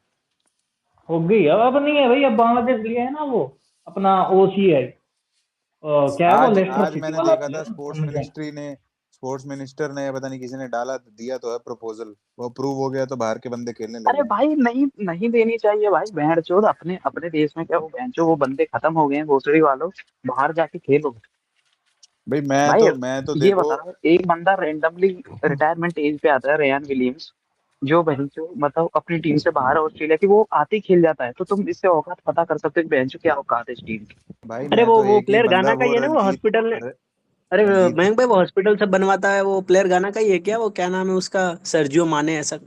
Speaker 5: हो गई अब नहीं है भाई, अब बांग्लादेश लिया है ना वो अपना ओसीआई, क्या है वो,
Speaker 10: आज
Speaker 5: लेस्टर
Speaker 10: आज
Speaker 5: सिटी
Speaker 10: मैंने
Speaker 5: वाला
Speaker 10: देखा था
Speaker 5: प्लेयर समझ गए।
Speaker 10: स्पोर्ट्स मिनिस्टर ने पता नहीं किसी ने डाला, दिया तो है प्रपोजल, वो अप्रूव हो गया तो बाहर के बंदे खेलने लग
Speaker 9: अरे
Speaker 10: जाएंगे।
Speaker 9: भाई नहीं नहीं देनी चाहिए भाई, बहनचोद अपने अपने देश में क्या वो बहनचोद वो बंदे खत्म हो गए हैं भोसड़ी वालों, बाहर जाके खेलो।
Speaker 10: भाई
Speaker 9: भाई
Speaker 10: मैं तो
Speaker 9: ये
Speaker 10: देखो।
Speaker 9: बताओ, एक बंदा रेंडमली रिटायरमेंट एज पे आता है, रेयान विलियम्स, जो बहनचो मतलब अपनी टीम से बाहर है ऑस्ट्रेलिया की, वो आते ही खेल जाता है, तो तुम इससे औकात पता कर सकते हो कि बहनचो क्या औकात है इस टीम की।
Speaker 10: भाई
Speaker 11: अरे
Speaker 10: मैं
Speaker 11: वो
Speaker 10: तो
Speaker 11: वो
Speaker 10: एक ही
Speaker 11: प्लेयर
Speaker 10: बंदा,
Speaker 11: गाना का
Speaker 10: वो
Speaker 11: ही है ना, वो हॉस्पिटल ने।
Speaker 10: र,
Speaker 11: अरे
Speaker 10: रणजीत
Speaker 11: मयंक भाई, वो हॉस्पिटल से बनवाता है, वो प्लेयर गाना का ही है क्या? वो क्या नाम है उसका, सर्जियो माने ऐसा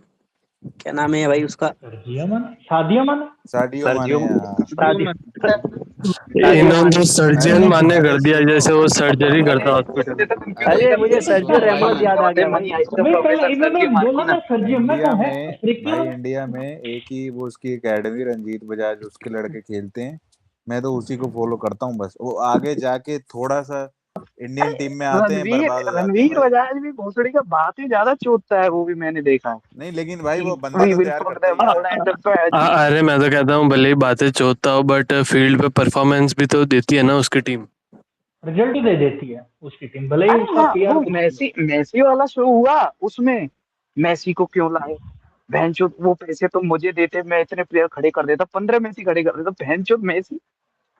Speaker 11: क्या नाम है भाई उसका?
Speaker 5: सर्जियो माने, सादियो माने,
Speaker 10: साडियो
Speaker 9: सर्जियो
Speaker 10: माने, हाँ।
Speaker 11: सादियो, सादियो
Speaker 7: इन्होंने तो
Speaker 11: माने।
Speaker 10: अरे
Speaker 7: सर्जन मान्य
Speaker 10: अरे
Speaker 7: कर दिया,
Speaker 10: सुनो,
Speaker 7: जैसे वो सर्जरी करता
Speaker 9: मैंने
Speaker 7: हॉस्पिटल में।
Speaker 11: अरे मुझे
Speaker 10: अरे
Speaker 11: सर्जियो
Speaker 10: सुनो भाई,
Speaker 11: रेमोस याद आ गया
Speaker 9: मनी
Speaker 11: भाई।
Speaker 9: आइस
Speaker 5: भाई पहले
Speaker 9: प्रोफेसर
Speaker 5: इन्होंने
Speaker 9: सर्जियो
Speaker 5: बोला ना
Speaker 9: मार्टिना।
Speaker 5: सर्जियो, मैं
Speaker 10: इंडिया
Speaker 5: कहूँ है
Speaker 10: में
Speaker 5: अफ्रीका
Speaker 10: भाई
Speaker 5: में।
Speaker 10: इंडिया में एक ही वो उसकी एकेडमी रंजीत बजाज, उसके लड़के खेलते हैं। मैं तो उसी को फॉलो करता हूँ बस, वो आगे जाके थोड़ा सा इंडियन टीम में आते हैं,
Speaker 9: रणवीर
Speaker 10: बर्बाद हो जाते हैं
Speaker 9: रणवीर
Speaker 10: भाई।
Speaker 9: बजाज भी भोसड़ी का बात ही ज्यादा चोटता है, वो भी मैंने देखा है
Speaker 10: नहीं लेकिन भाई
Speaker 9: कि
Speaker 10: वो बंदा
Speaker 9: वी
Speaker 10: तो
Speaker 9: विल
Speaker 10: तैयार
Speaker 9: पुट
Speaker 10: करता
Speaker 9: देम
Speaker 10: ही है।
Speaker 9: All at the patch.
Speaker 7: अरे मैं तो कहता हूँ भले ही बातें चोतता हो, बट फील्ड पे परफॉर्मेंस भी तो देती है ना उसकी टीम।
Speaker 5: रिजल्ट दे देती है उसकी टीम, भले ही
Speaker 9: अरे
Speaker 5: उसका
Speaker 9: हाँ
Speaker 5: पीआर
Speaker 9: वो
Speaker 5: कुछ भी हो।
Speaker 9: मैसी मैसी वाला शो हुआ, उसमें मैसी को क्यों लाए, बहनचोद वो पैसे तो मुझे देते, मैं इतने प्लेयर खड़े कर देता, 15 मैसी खड़े कर देता, बहनचोद मैसी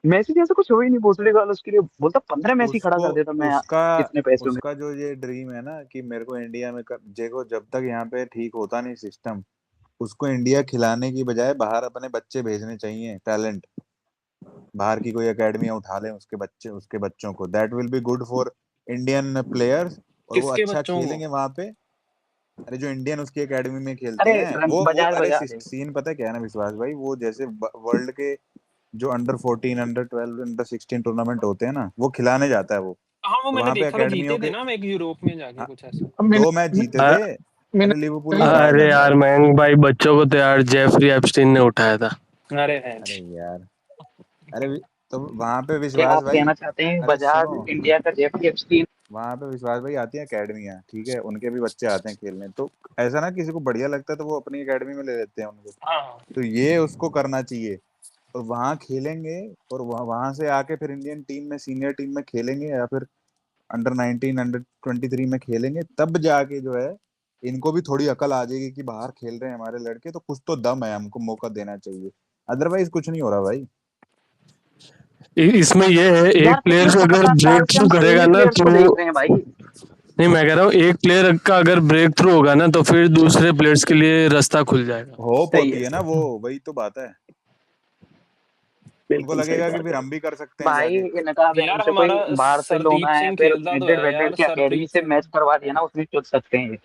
Speaker 9: मैसी जैसे कुछ हो ही नहीं भोसड़ी वाला, उसके लिए बोलता 15 मैसी खड़ा
Speaker 10: उसको
Speaker 9: कर देता मैं
Speaker 10: उसका
Speaker 9: इतने पैसों में।
Speaker 10: उसका जो ये ड्रीम है ना कि मेरे को इंडिया में देखो जब तक यहाँ पे ठीक होता नहीं सिस्टम, उसको इंडिया खिलाने की बजाय बाहर अपने बच्चे भेजने चाहिए, टैलेंट बाहर की कोई एकेडमी उठा लें, उसके बच्चों को, that will be good for Indian players, और वो
Speaker 8: किसके
Speaker 10: अच्छा
Speaker 8: बच्चों को?
Speaker 10: खेलेंगे वहां पे। अरे जो इंडियन उसकी एकेडमी में खेलते
Speaker 9: अरे
Speaker 10: हैं वो
Speaker 9: बजाज
Speaker 10: अरे
Speaker 9: बजा दे।
Speaker 10: सीन पता है क्या है ना विश्वास भाई, वो जैसे वर्ल्ड के जो अंडर 14 अंडर 12 अंडर 16 टूर्नामेंट होते हैं ना, वो खिलाने जाता है वो।
Speaker 8: हाँ वो
Speaker 10: तो
Speaker 8: मैंने
Speaker 10: वहां पे
Speaker 8: देखा था,
Speaker 10: एकेडमियों
Speaker 8: जीते थे
Speaker 10: के,
Speaker 8: ना एक यूरोप में जाके
Speaker 10: हाँ,
Speaker 8: कुछ ऐसा।
Speaker 2: अब मैंने
Speaker 10: 2 मैच जीते
Speaker 7: अ-
Speaker 10: थे।
Speaker 2: मैंने
Speaker 10: अरे लिवरपूल ने
Speaker 2: वही
Speaker 10: हराया था
Speaker 7: अरे
Speaker 10: उनको।
Speaker 7: यार मयंक भाई, बच्चों को तो यार जेफरी एप्स्टीन ने उठाया था।
Speaker 8: अरे है।
Speaker 10: अरे यार, अरे तो वहां पे
Speaker 9: क्या
Speaker 10: विश्वास
Speaker 9: आप
Speaker 10: भाई,
Speaker 9: कहना चाहते हैं
Speaker 10: अरे
Speaker 9: बजाज
Speaker 10: सुनो,
Speaker 9: इंडिया का जेफरी एप्स्टीन?
Speaker 10: वहां पे विश्वास भाई आती है अकेडमियां, ठीक है, उनके भी बच्चे आते हैं खेलने, तो ऐसा ना किसी को बढ़िया लगता है तो वो अपनी एकेडमी में ले लेते हैं उनको।
Speaker 8: हाँ
Speaker 10: तो ये उसको करना चाहिए, और वहां खेलेंगे, और वहां से आके फिर इंडियन टीम में सीनियर टीम में खेलेंगे, या फिर अंडर 19 अंडर 23 में खेलेंगे, तब जाके जो है इनको भी थोड़ी अकल आ जाएगी कि बाहर खेल रहे हैं हमारे लड़के, तो कुछ तो दम है, हमको मौका देना चाहिए। अदरवाइज कुछ नहीं हो रहा भाई।
Speaker 7: इसमें ये है, एक
Speaker 9: यार
Speaker 7: प्लेयर
Speaker 9: पिछले
Speaker 7: जो अगर
Speaker 9: 17 साल
Speaker 7: ब्रेक
Speaker 9: से
Speaker 7: थ्रू
Speaker 9: हम सेम
Speaker 7: करेगा
Speaker 9: ही
Speaker 7: ना
Speaker 9: प्लेयर्स
Speaker 7: तो
Speaker 9: को देख रहे हैं भाई।
Speaker 7: नहीं, मैं कह रहा हूँ एक प्लेयर का अगर ब्रेक थ्रू होगा ना तो फिर दूसरे प्लेयर्स के लिए रास्ता खुल जाएगा।
Speaker 10: होप
Speaker 11: सही
Speaker 10: होती है ना, वो वही तो बात है। उनको
Speaker 11: बिल्कुल सही
Speaker 10: लगेगा कि
Speaker 11: बात
Speaker 10: फिर
Speaker 11: है।
Speaker 10: हम भी कर सकते हैं
Speaker 9: भाई
Speaker 10: जाके।
Speaker 9: इनका
Speaker 8: यार
Speaker 9: बेंच कोई
Speaker 8: हमारा सरदीप
Speaker 9: बार्सिलोना है
Speaker 8: सिंह
Speaker 9: फिर
Speaker 8: खेलता तो
Speaker 9: मैड्रिड
Speaker 8: है
Speaker 9: वैड्रिड
Speaker 8: यार,
Speaker 9: की अकेडमी
Speaker 8: सरप्रीत
Speaker 9: से
Speaker 8: सिंह।
Speaker 9: मैच करवा दिया ना, उसमें चल सकते हैं ये।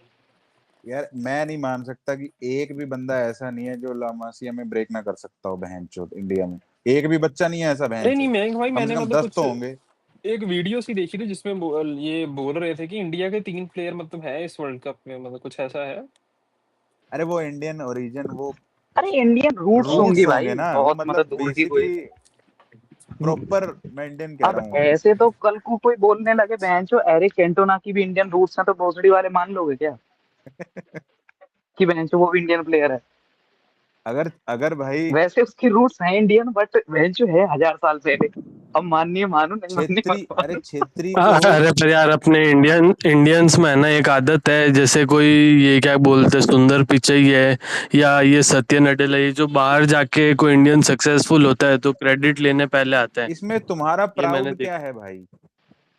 Speaker 10: यार मैं नहीं मान सकता कि एक भी बंदा ऐसा नहीं है जो ला मासिया में ब्रेक ना कर सकता हो बहनचोद। इंडिया में एक भी बच्चा नहीं है ऐसा
Speaker 8: अरे नहीं
Speaker 10: बहनचोद,
Speaker 8: मैं भाई,
Speaker 10: कम से
Speaker 8: मैंने
Speaker 10: कम
Speaker 8: मतलब
Speaker 10: 10 तो
Speaker 8: कुछ
Speaker 10: होंगे।
Speaker 8: एक वीडियो सी देखी थी जिसमें ये बोल रहे थे कि इंडिया के 3 प्लेयर मतलब है इस वर्ल्ड कप में, मतलब कुछ ऐसा है।
Speaker 10: अरे वो इंडियन ओरिजिन, वो
Speaker 9: अरे इंडियन रूट्स होंगी
Speaker 10: रूट्स
Speaker 9: भाई,
Speaker 10: होंगे ना, वो
Speaker 9: बहुत मतलब
Speaker 10: मतलब
Speaker 9: दूर की कोई।
Speaker 10: बेसिकली प्रॉपर मैं इंडियन कह
Speaker 9: अब
Speaker 10: रहा हूँ।
Speaker 9: ऐसे तो कल को कोई बोलने लगे बेंचो एरिक कैंटोना की भी इंडियन रूट्स हैं, तो भोसड़ी वाले मान लोगे क्या कि बेंचो वो भी इंडियन प्लेयर है?
Speaker 10: अगर अगर भाई
Speaker 9: वैसे उसकी रूट्स हैं इंडियन, बट बेंचो है 1000 साल पहले। अब माननी मानो, नहीं माननी मत
Speaker 10: अरे
Speaker 9: मानो।
Speaker 10: छेत्री को
Speaker 7: अरे पर यार अपने इंडियंस में है ना एक आदत है, जैसे कोई ये क्या बोलते हैं सुंदर पिचई है या ये सत्य नडेला, ये जो बाहर जाके कोई इंडियन सक्सेसफुल होता है तो क्रेडिट लेने पहले आता है।
Speaker 10: इसमें तुम्हारा
Speaker 7: ये मैंने
Speaker 10: प्राउड क्या
Speaker 7: देखा।
Speaker 10: है भाई?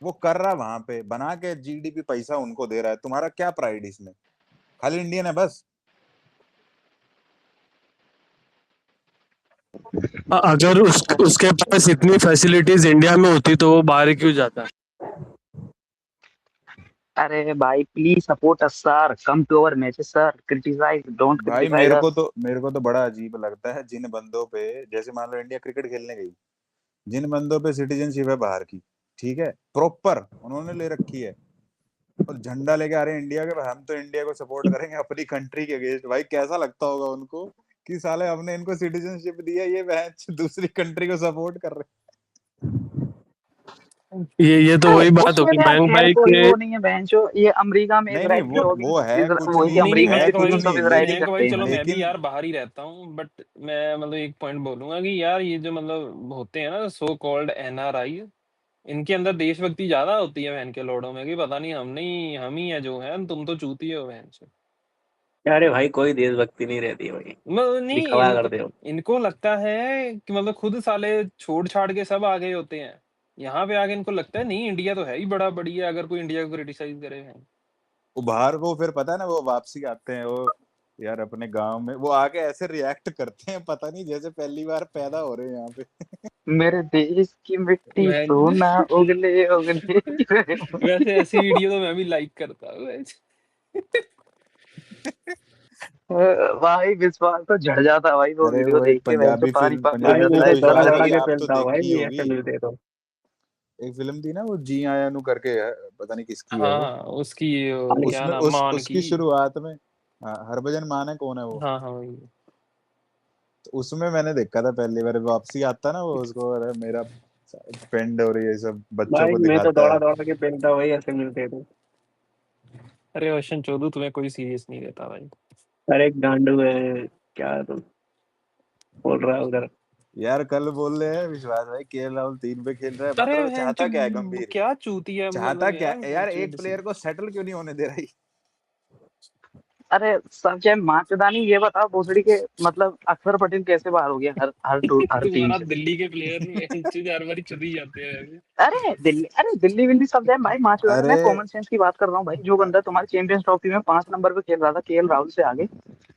Speaker 10: वो कर रहा वहां पे बना के जीडीपी, पैसा उनको दे रहा है, तुम्हारा क्या प्राइड इसमें? खाली इंडियन है बस।
Speaker 7: अगर उसके पास इतनी फैसिलिटीज इंडिया में होती तो वो बाहर क्यों जाता।
Speaker 9: अरे भाई please support us sir, come to our matches sir, criticize don't
Speaker 10: भाई
Speaker 9: क्रिटिसाइज अस।
Speaker 10: मेरे को तो बड़ा अजीब लगता है जिन बंदों पे, जैसे मान लो इंडिया क्रिकेट खेलने गई, जिन बंदों पे सिटीजनशिप है बाहर की, ठीक है, प्रॉपर उन्होंने ले रखी है, और झंडा लेके आ रहे हैं इंडिया के, हम तो इंडिया को सपोर्ट करेंगे अपनी कंट्री के अगेंस्ट। भाई कैसा लगता होगा उनको कि साले हमने इनको सिटीजनशिप दिया, ये मैच दूसरी कंट्री को सपोर्ट कर रहे
Speaker 7: ये तो
Speaker 9: अरे
Speaker 7: वही बात
Speaker 9: उसमें
Speaker 7: होगी
Speaker 9: तो यार
Speaker 7: बैंक
Speaker 9: खैर
Speaker 7: भाई
Speaker 9: कोई
Speaker 7: के।
Speaker 9: वो नहीं है बेंचो, ये अमेरिका में
Speaker 10: नहीं नहीं,
Speaker 9: इसराइल के लोग
Speaker 10: वो है कुछ
Speaker 9: वही
Speaker 10: नहीं,
Speaker 8: नहीं नहीं
Speaker 9: अमेरिकन
Speaker 10: है
Speaker 8: मयंक भाई,
Speaker 10: कुछ
Speaker 9: सिटीजन ऑफ
Speaker 10: नहीं,
Speaker 9: इसराइल ही
Speaker 8: मयंक
Speaker 9: करते
Speaker 8: भाई
Speaker 9: हैं
Speaker 8: चलो
Speaker 9: भाई।
Speaker 8: मैं भी
Speaker 10: लेकिन
Speaker 8: यार बाहर ही रहता हूँ, बट मैं मतलब एक पॉइंट बोलूंगा कि यार ये जो मतलब होते हैं ना सो कॉल्ड एनआरआई, इनके अंदर देशभक्ति ज्यादा होती है बहन के लोड़ों में, कि पता नहीं हम ही है जो है, तुम तो चूती हो बहन से।
Speaker 11: अरे भाई कोई देशभक्ति नहीं रहती है भाई,
Speaker 8: मतलब नहीं,
Speaker 11: दिखावा करते हो।
Speaker 8: इनको लगता है कि मतलब खुद साले छोड़ छाड़ के सब आ गए होते हैं, यहाँ पे आके इनको लगता है नहीं इंडिया तो है ही बड़ा बढ़िया, अगर कोई इंडिया को क्रिटिसाइज करे है।
Speaker 10: वो बाहर को फिर पता है ना, वो वापसी आते हैं वो, यार अपने गांव में वो आके ऐसे रिएक्ट करते हैं, पता नहीं जैसे पहली बार पैदा हो रहे हैं यहाँ पे।
Speaker 9: मेरे देश की मिट्टी
Speaker 8: मैं
Speaker 9: सोना उगले उगले।
Speaker 8: वैसे ऐसी वीडियो तो मैं भी लाइक करता हूँ वैसे।
Speaker 9: भाई विश्वास तो झड़ जाता है भाई वो
Speaker 10: अरे
Speaker 9: वीडियो
Speaker 10: वो एक
Speaker 9: देख के, बेंचो पानी पानी हो
Speaker 11: भाई
Speaker 10: पंजाबी
Speaker 9: जाता
Speaker 11: मैं
Speaker 9: है
Speaker 11: तो
Speaker 10: फिल्म
Speaker 9: ऐसा
Speaker 11: दौड़ा
Speaker 9: लग
Speaker 10: आई
Speaker 9: रहा
Speaker 11: दौड़ा
Speaker 10: थी,
Speaker 11: के
Speaker 10: आप तो
Speaker 11: पेलता हूँ भाई,
Speaker 10: देखी ही
Speaker 11: ये ऐसे
Speaker 10: होगी।
Speaker 11: मिलते तो।
Speaker 10: एक फिल्म थी ना वो जी आया नु करके है, पता नहीं किसकी है
Speaker 8: हाँ
Speaker 10: वो।
Speaker 8: हाँ उसकी क्या
Speaker 10: उसमें
Speaker 8: नाम, मान की।
Speaker 10: उसकी शुरुआत में, हाँ, हरभजन मान है, कौन है वो?
Speaker 8: हाँ हाँ वही।
Speaker 10: तो उसमें मैंने देखा था पहली बार, वापसी आता ना वो, उसको अरे मेरा फ्रेंड और ये सब बच्चों
Speaker 11: भाई
Speaker 10: को
Speaker 11: मैं तो
Speaker 10: दिखाता
Speaker 11: दौड़ा
Speaker 10: है।
Speaker 11: दौड़ा के पेलता हूँ भाई, ऐसे मिलते तो।
Speaker 8: अरे रोशन चोदू तुम्हें कोई सीरियस नहीं लेता भाई।
Speaker 11: अरे गांडू है, क्या तुम बोल रहा है उधर।
Speaker 10: यार कल बोल रहे हैं विश्वास भाई के राहुल 3 पे खेल रहा है,
Speaker 8: अरे
Speaker 10: मतलब
Speaker 8: बहन
Speaker 10: चाहता क्या है गंभीर?
Speaker 8: क्या चूतिया
Speaker 10: चाहता
Speaker 8: मतलब
Speaker 10: क्या
Speaker 8: यार,
Speaker 10: है यार? एक
Speaker 8: चिढ़ सी।
Speaker 10: प्लेयर को सेटल क्यों नहीं होने दे रही?
Speaker 9: अरे सब चाहे माचदानी, ये बताओ भोसड़ी के मतलब अक्षर पटेल कैसे बाहर हो गया हर टीम
Speaker 8: तुम्हारा
Speaker 9: से?
Speaker 8: दिल्ली के प्लेयर हर बारी चुदी जाते हैं।
Speaker 9: अरे दिल्ली विल्ली सब जाए भाई, माचदानी,
Speaker 10: अरे
Speaker 9: मैं कॉमन सेंस की बात कर रहा हूँ भाई। जो बंदा तुम्हारी चैंपियंस ट्रॉफी में 5 नंबर पे खेल रहा था केएल राहुल से आगे,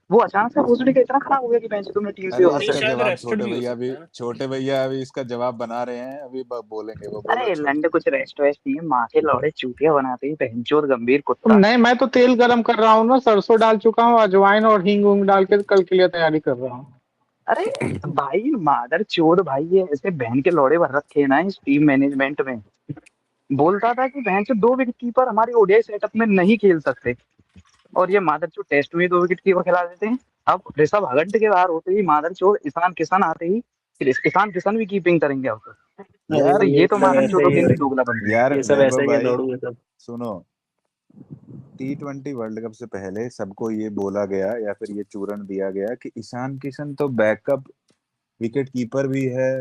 Speaker 9: वो अचानक से भोसड़ी का इतना खराब हो गया कि बेंच तुमने टीम से
Speaker 10: अरे
Speaker 9: बाहर
Speaker 8: नहीं
Speaker 9: कर
Speaker 10: इसका
Speaker 9: दिया।
Speaker 8: शायद
Speaker 10: जवाब
Speaker 8: रेस्टेड भी हो सकता है ना।
Speaker 10: छोटे भैया अभी इसका जवाब बना रहे हैं, अभी बोलेंगे, वो बोलो
Speaker 9: अरे
Speaker 10: छोड़ो।
Speaker 9: लंडे कुछ रेस्ट वेस्ट नहीं है, माँ के लौड़े चूतिया बनाते ही बहनचोद गंभीर कुत्ता।
Speaker 2: नहीं, मैं तो तेल गरम कर रहा हूँ ना, सरसों डाल चुका हूँ, अजवाइन और हींग उंग डाल के कल के लिए तैयारी कर रहा हूँ।
Speaker 9: अरे भाई मादर चोद भाई, ये ऐसे बहन के लौड़े भर रखे हैं ना इस टीम मैनेजमेंट में। बोलता था कि बहन से 2 विकेट कीपर हमारी ओडीआई सेटअप में नहीं खेल सकते, और ये मादर चोद टेस्ट में ही 2 विकेट कीपर खिला देते हैं। अब ऋषभ हगंट के बाहर होते ही मादर चोद ईशान किशन आते ही, फिर ईशान किशन भी कीपिंग करेंगे अब
Speaker 10: यार
Speaker 9: तो
Speaker 11: अरे ये
Speaker 9: ये तो
Speaker 11: सब
Speaker 9: मादर
Speaker 11: ऐसे
Speaker 9: चोदों
Speaker 11: ही
Speaker 9: के
Speaker 11: है,
Speaker 9: लिए दोगला बंदी है।
Speaker 10: यार
Speaker 11: ये सब ऐसे
Speaker 10: वैभव
Speaker 11: ही है,
Speaker 10: भाई
Speaker 11: दौड़ू ये सब।
Speaker 10: सुनो, T20 वर्ल्ड कप से पहले सबको ये बोला गया या फिर ये चूरण दिया गया कि ईशान किशन तो बैकअप विकेट कीपर भी है,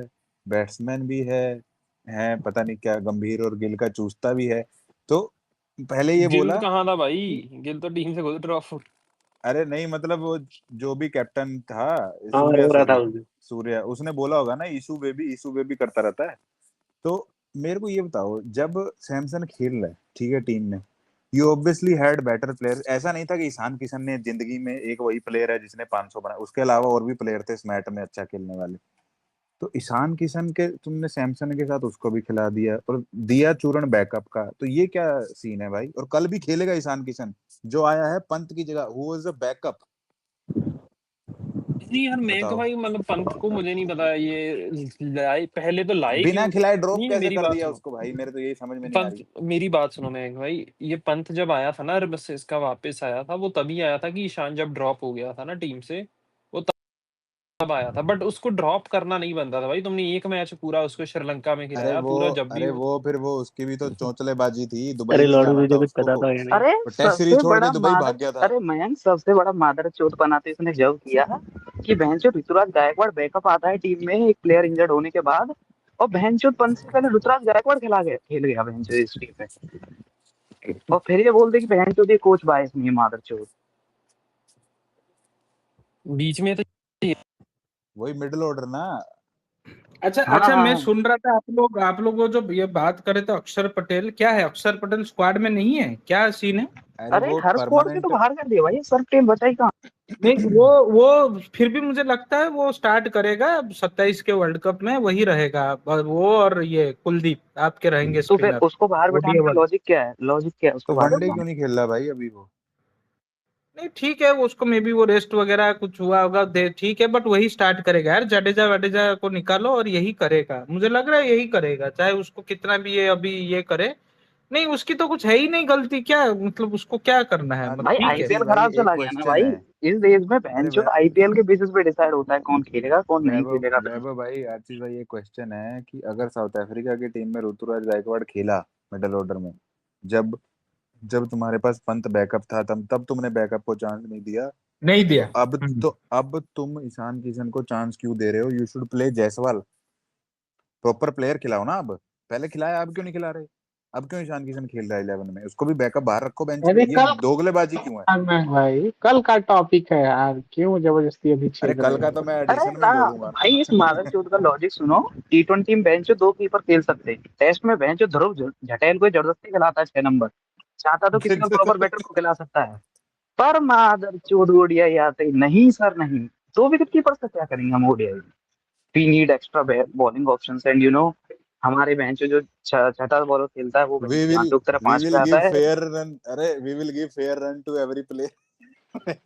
Speaker 10: बैट्समैन भी है पता नहीं क्या, गंभीर और गिल का चूसता भी है, तो पहले ये
Speaker 8: गिल
Speaker 10: बोला
Speaker 8: कहाँ था भाई, गिल तो टीम से खुद ड्रॉप।
Speaker 10: अरे नहीं मतलब वो जो भी कैप्टन था
Speaker 11: हाँ
Speaker 10: सूर्या
Speaker 11: रो रहा था
Speaker 10: सॉरी
Speaker 11: उस दिन।
Speaker 10: सूर्या उसने बोला होगा ना इशू बेबी करता रहता है। तो मेरे को ये बताओ जब सैमसन खेल रहा है ठीक है टीम में you obviously had better players. ऐसा नहीं था कि ईशान किशन ने जिंदगी में एक वही प्लेयर है जिसने 500 बनाया, उसके अलावा और भी प्लेयर थे स्मैट में अच्छा खेलने वाले। तो ईशान किशन के तुमने सैमसन के साथ उसको भी खिला दिया और दिया चूरण बैकअप का, तो ये क्या सीन है भाई। और कल भी खेलेगा ईशान किशन जो आया है पंत की जगह, हु वाज अ बैकअप।
Speaker 8: नहीं यार मैं तो
Speaker 10: बताओ
Speaker 8: भाई मतलब पंत को मुझे नहीं पता ये लाए, पहले तो लाए
Speaker 10: बिना
Speaker 8: क्यों।
Speaker 10: खिलाए ड्रॉप
Speaker 8: नहीं
Speaker 10: कैसे
Speaker 8: मेरी
Speaker 10: कर
Speaker 8: बात
Speaker 10: दिया
Speaker 8: सुनो,
Speaker 10: उसको भाई, मेरे तो यही समझ में नहीं आ
Speaker 8: पंत
Speaker 10: रही।
Speaker 8: मेरी बात सुनो मैं भाई, ये पंत जब आया था ना बस इसका वापस आया था, वो तभी आया था कि ईशान जब ड्रॉप हो गया था ना टीम से, वो तब आया था। बट उसको ड्रॉप करना नहीं बनता था भाई, तुमने एक मैच पूरा उसको श्रीलंका में खिलाया पूरा, जब भी
Speaker 10: फिर वो उसकी भी तो चौंचलेबाजी थी, दुबई
Speaker 11: अरे
Speaker 10: नहीं
Speaker 11: लॉर्डू
Speaker 10: जाना
Speaker 11: तुझे
Speaker 10: था
Speaker 11: कुछ
Speaker 10: उसको
Speaker 11: पता
Speaker 10: को।
Speaker 11: था या नहीं?
Speaker 9: अरे
Speaker 10: वो टेस्ट सीरीज
Speaker 9: सबसे
Speaker 10: छोड़ के
Speaker 9: बड़ा
Speaker 10: दुबई
Speaker 9: मादर
Speaker 10: भाग गया था।
Speaker 9: अरे मयंक सबसे बड़ा मादर चौथ बनाते इसने जब किया कि बहनचोद ऋतुराज गायकवाड़ बैकअप आता है टीम में एक प्लेयर इंजर्ड होने के बाद, और बहनचोद पंत से पहले ऋतुराज गायकवाड़ खेल गया बहनचोद इस टीम में, और फिर ये बोलते कि बहनचोद ये कोच बायस नहीं है मादर चौथ।
Speaker 8: बीच में तो
Speaker 10: वही मिडिल ऑर्डर ना।
Speaker 6: अच्छा
Speaker 9: हाँ
Speaker 6: अच्छा,
Speaker 9: हाँ
Speaker 6: मैं
Speaker 9: हाँ।
Speaker 6: सुन रहा था आप लोग वो जो ये बात करे थे अक्षर पटेल, क्या है अक्षर पटेल स्क्वाड में नहीं है, क्या सीन है?
Speaker 10: अरे
Speaker 9: अरे
Speaker 10: वो
Speaker 9: हर स्क्वाड से तो
Speaker 10: परमानेंट
Speaker 9: बाहर कर दिया भाई, सर टेल बचा ही कहाँ।
Speaker 6: नहीं वो फिर भी मुझे लगता है वो स्टार्ट करेगा 27 के वर्ल्ड कप में, वही रहेगा। और वो और ये कुलदीप आपके रहेंगे
Speaker 9: तो फिर
Speaker 6: स्पिनर
Speaker 9: उसको बाहर
Speaker 6: ओडीआई
Speaker 9: बिठाने का
Speaker 6: वाले।
Speaker 9: लॉजिक क्या है, लॉजिक क्या है उसको
Speaker 10: तो
Speaker 9: बाहर
Speaker 10: वनडे
Speaker 9: बिठाने
Speaker 10: क्यों नहीं खेल रहा भाई अभी वो।
Speaker 6: नहीं ठीक है, वो उसको मे बी वो रेस्ट वगैरह कुछ हुआ होगा दे, ठीक है, बट वही स्टार्ट करेगा यार, जडेजा वडेजा को निकालो और यही करेगा, मुझे लग रहा है यही करेगा, चाहे उसको कितना भी ये अभी ये करे। नहीं उसकी तो कुछ है ही नहीं गलती, क्या मतलब उसको क्या करना है, मतलब
Speaker 9: भाई
Speaker 6: ठीक है।
Speaker 9: आईपीएल
Speaker 10: भाई
Speaker 9: खराब
Speaker 10: एक
Speaker 9: चला गया ना
Speaker 10: क्वेश्चन
Speaker 9: भाई।
Speaker 10: है।
Speaker 9: इस देश में
Speaker 10: अरे
Speaker 9: बहनचोद आईपीएल के बेसिस पे डिसाइड होता है कौन खेलेगा कौन नहीं
Speaker 10: वैभव
Speaker 9: खेलेगा।
Speaker 10: वैभव भाई आशीष भाई, ये क्वेश्चन है कि अगर साउथ अफ्रीका की टीम में ऋतुराज गायकवाड़ खेला मिडिल ऑर्डर में, जब जब तुम्हारे पास पंत बैकअप था तब तुमने बैकअप को चांस नहीं दिया।
Speaker 6: नहीं
Speaker 10: तो
Speaker 6: दिया।
Speaker 10: अब तुम ईशान किशन को चांस क्यों दे रहे हो। You should play Jaiswal, proper player खिलाओ ना। अब पहले खिलाया, अब क्यों नहीं खिला रहे। अब क्यों ईशान किशन खेल रहा है 11 में, उसको भी बैकअप बाहर रखो बेंच पे।
Speaker 2: अरे
Speaker 10: ये
Speaker 2: कल
Speaker 10: दोगलेबाजी क्यों है।
Speaker 2: भाई कल का टॉपिक है यार, क्यों जबरदस्ती अभी
Speaker 10: अरे
Speaker 2: छेड़
Speaker 10: कल
Speaker 2: रहे
Speaker 10: का
Speaker 2: हो।
Speaker 10: तो मैं
Speaker 9: अरे
Speaker 10: एडिशन में
Speaker 9: ना
Speaker 10: बोलूंगा ना।
Speaker 9: भाई, इस मादर चौथ का लॉजिक सुनो। T20 में बेंच दो कीपर खेल सकते हैं, टेस्ट में बेंच ध्रुव झटेल को जबरदस्ती खिलाता है 6 नंबर, चाहता तो किसी और प्रॉपर बैटर को खिला सकता है। पर मादर चौथ ओडीआई आते ही नहीं सर नहीं, 2 विकेट कीपर से क्या करेंगे हम ODI. We need extra bowling options and हमारे बेंच जो छठा बॉलर खेलता है वो
Speaker 10: वी
Speaker 9: बेंच
Speaker 10: विल
Speaker 9: आंसू की तरह
Speaker 10: वी
Speaker 9: 5
Speaker 10: विल
Speaker 9: पे
Speaker 10: गिव
Speaker 9: आता है।
Speaker 10: फेयर रन, अरे we will give fair run to every player.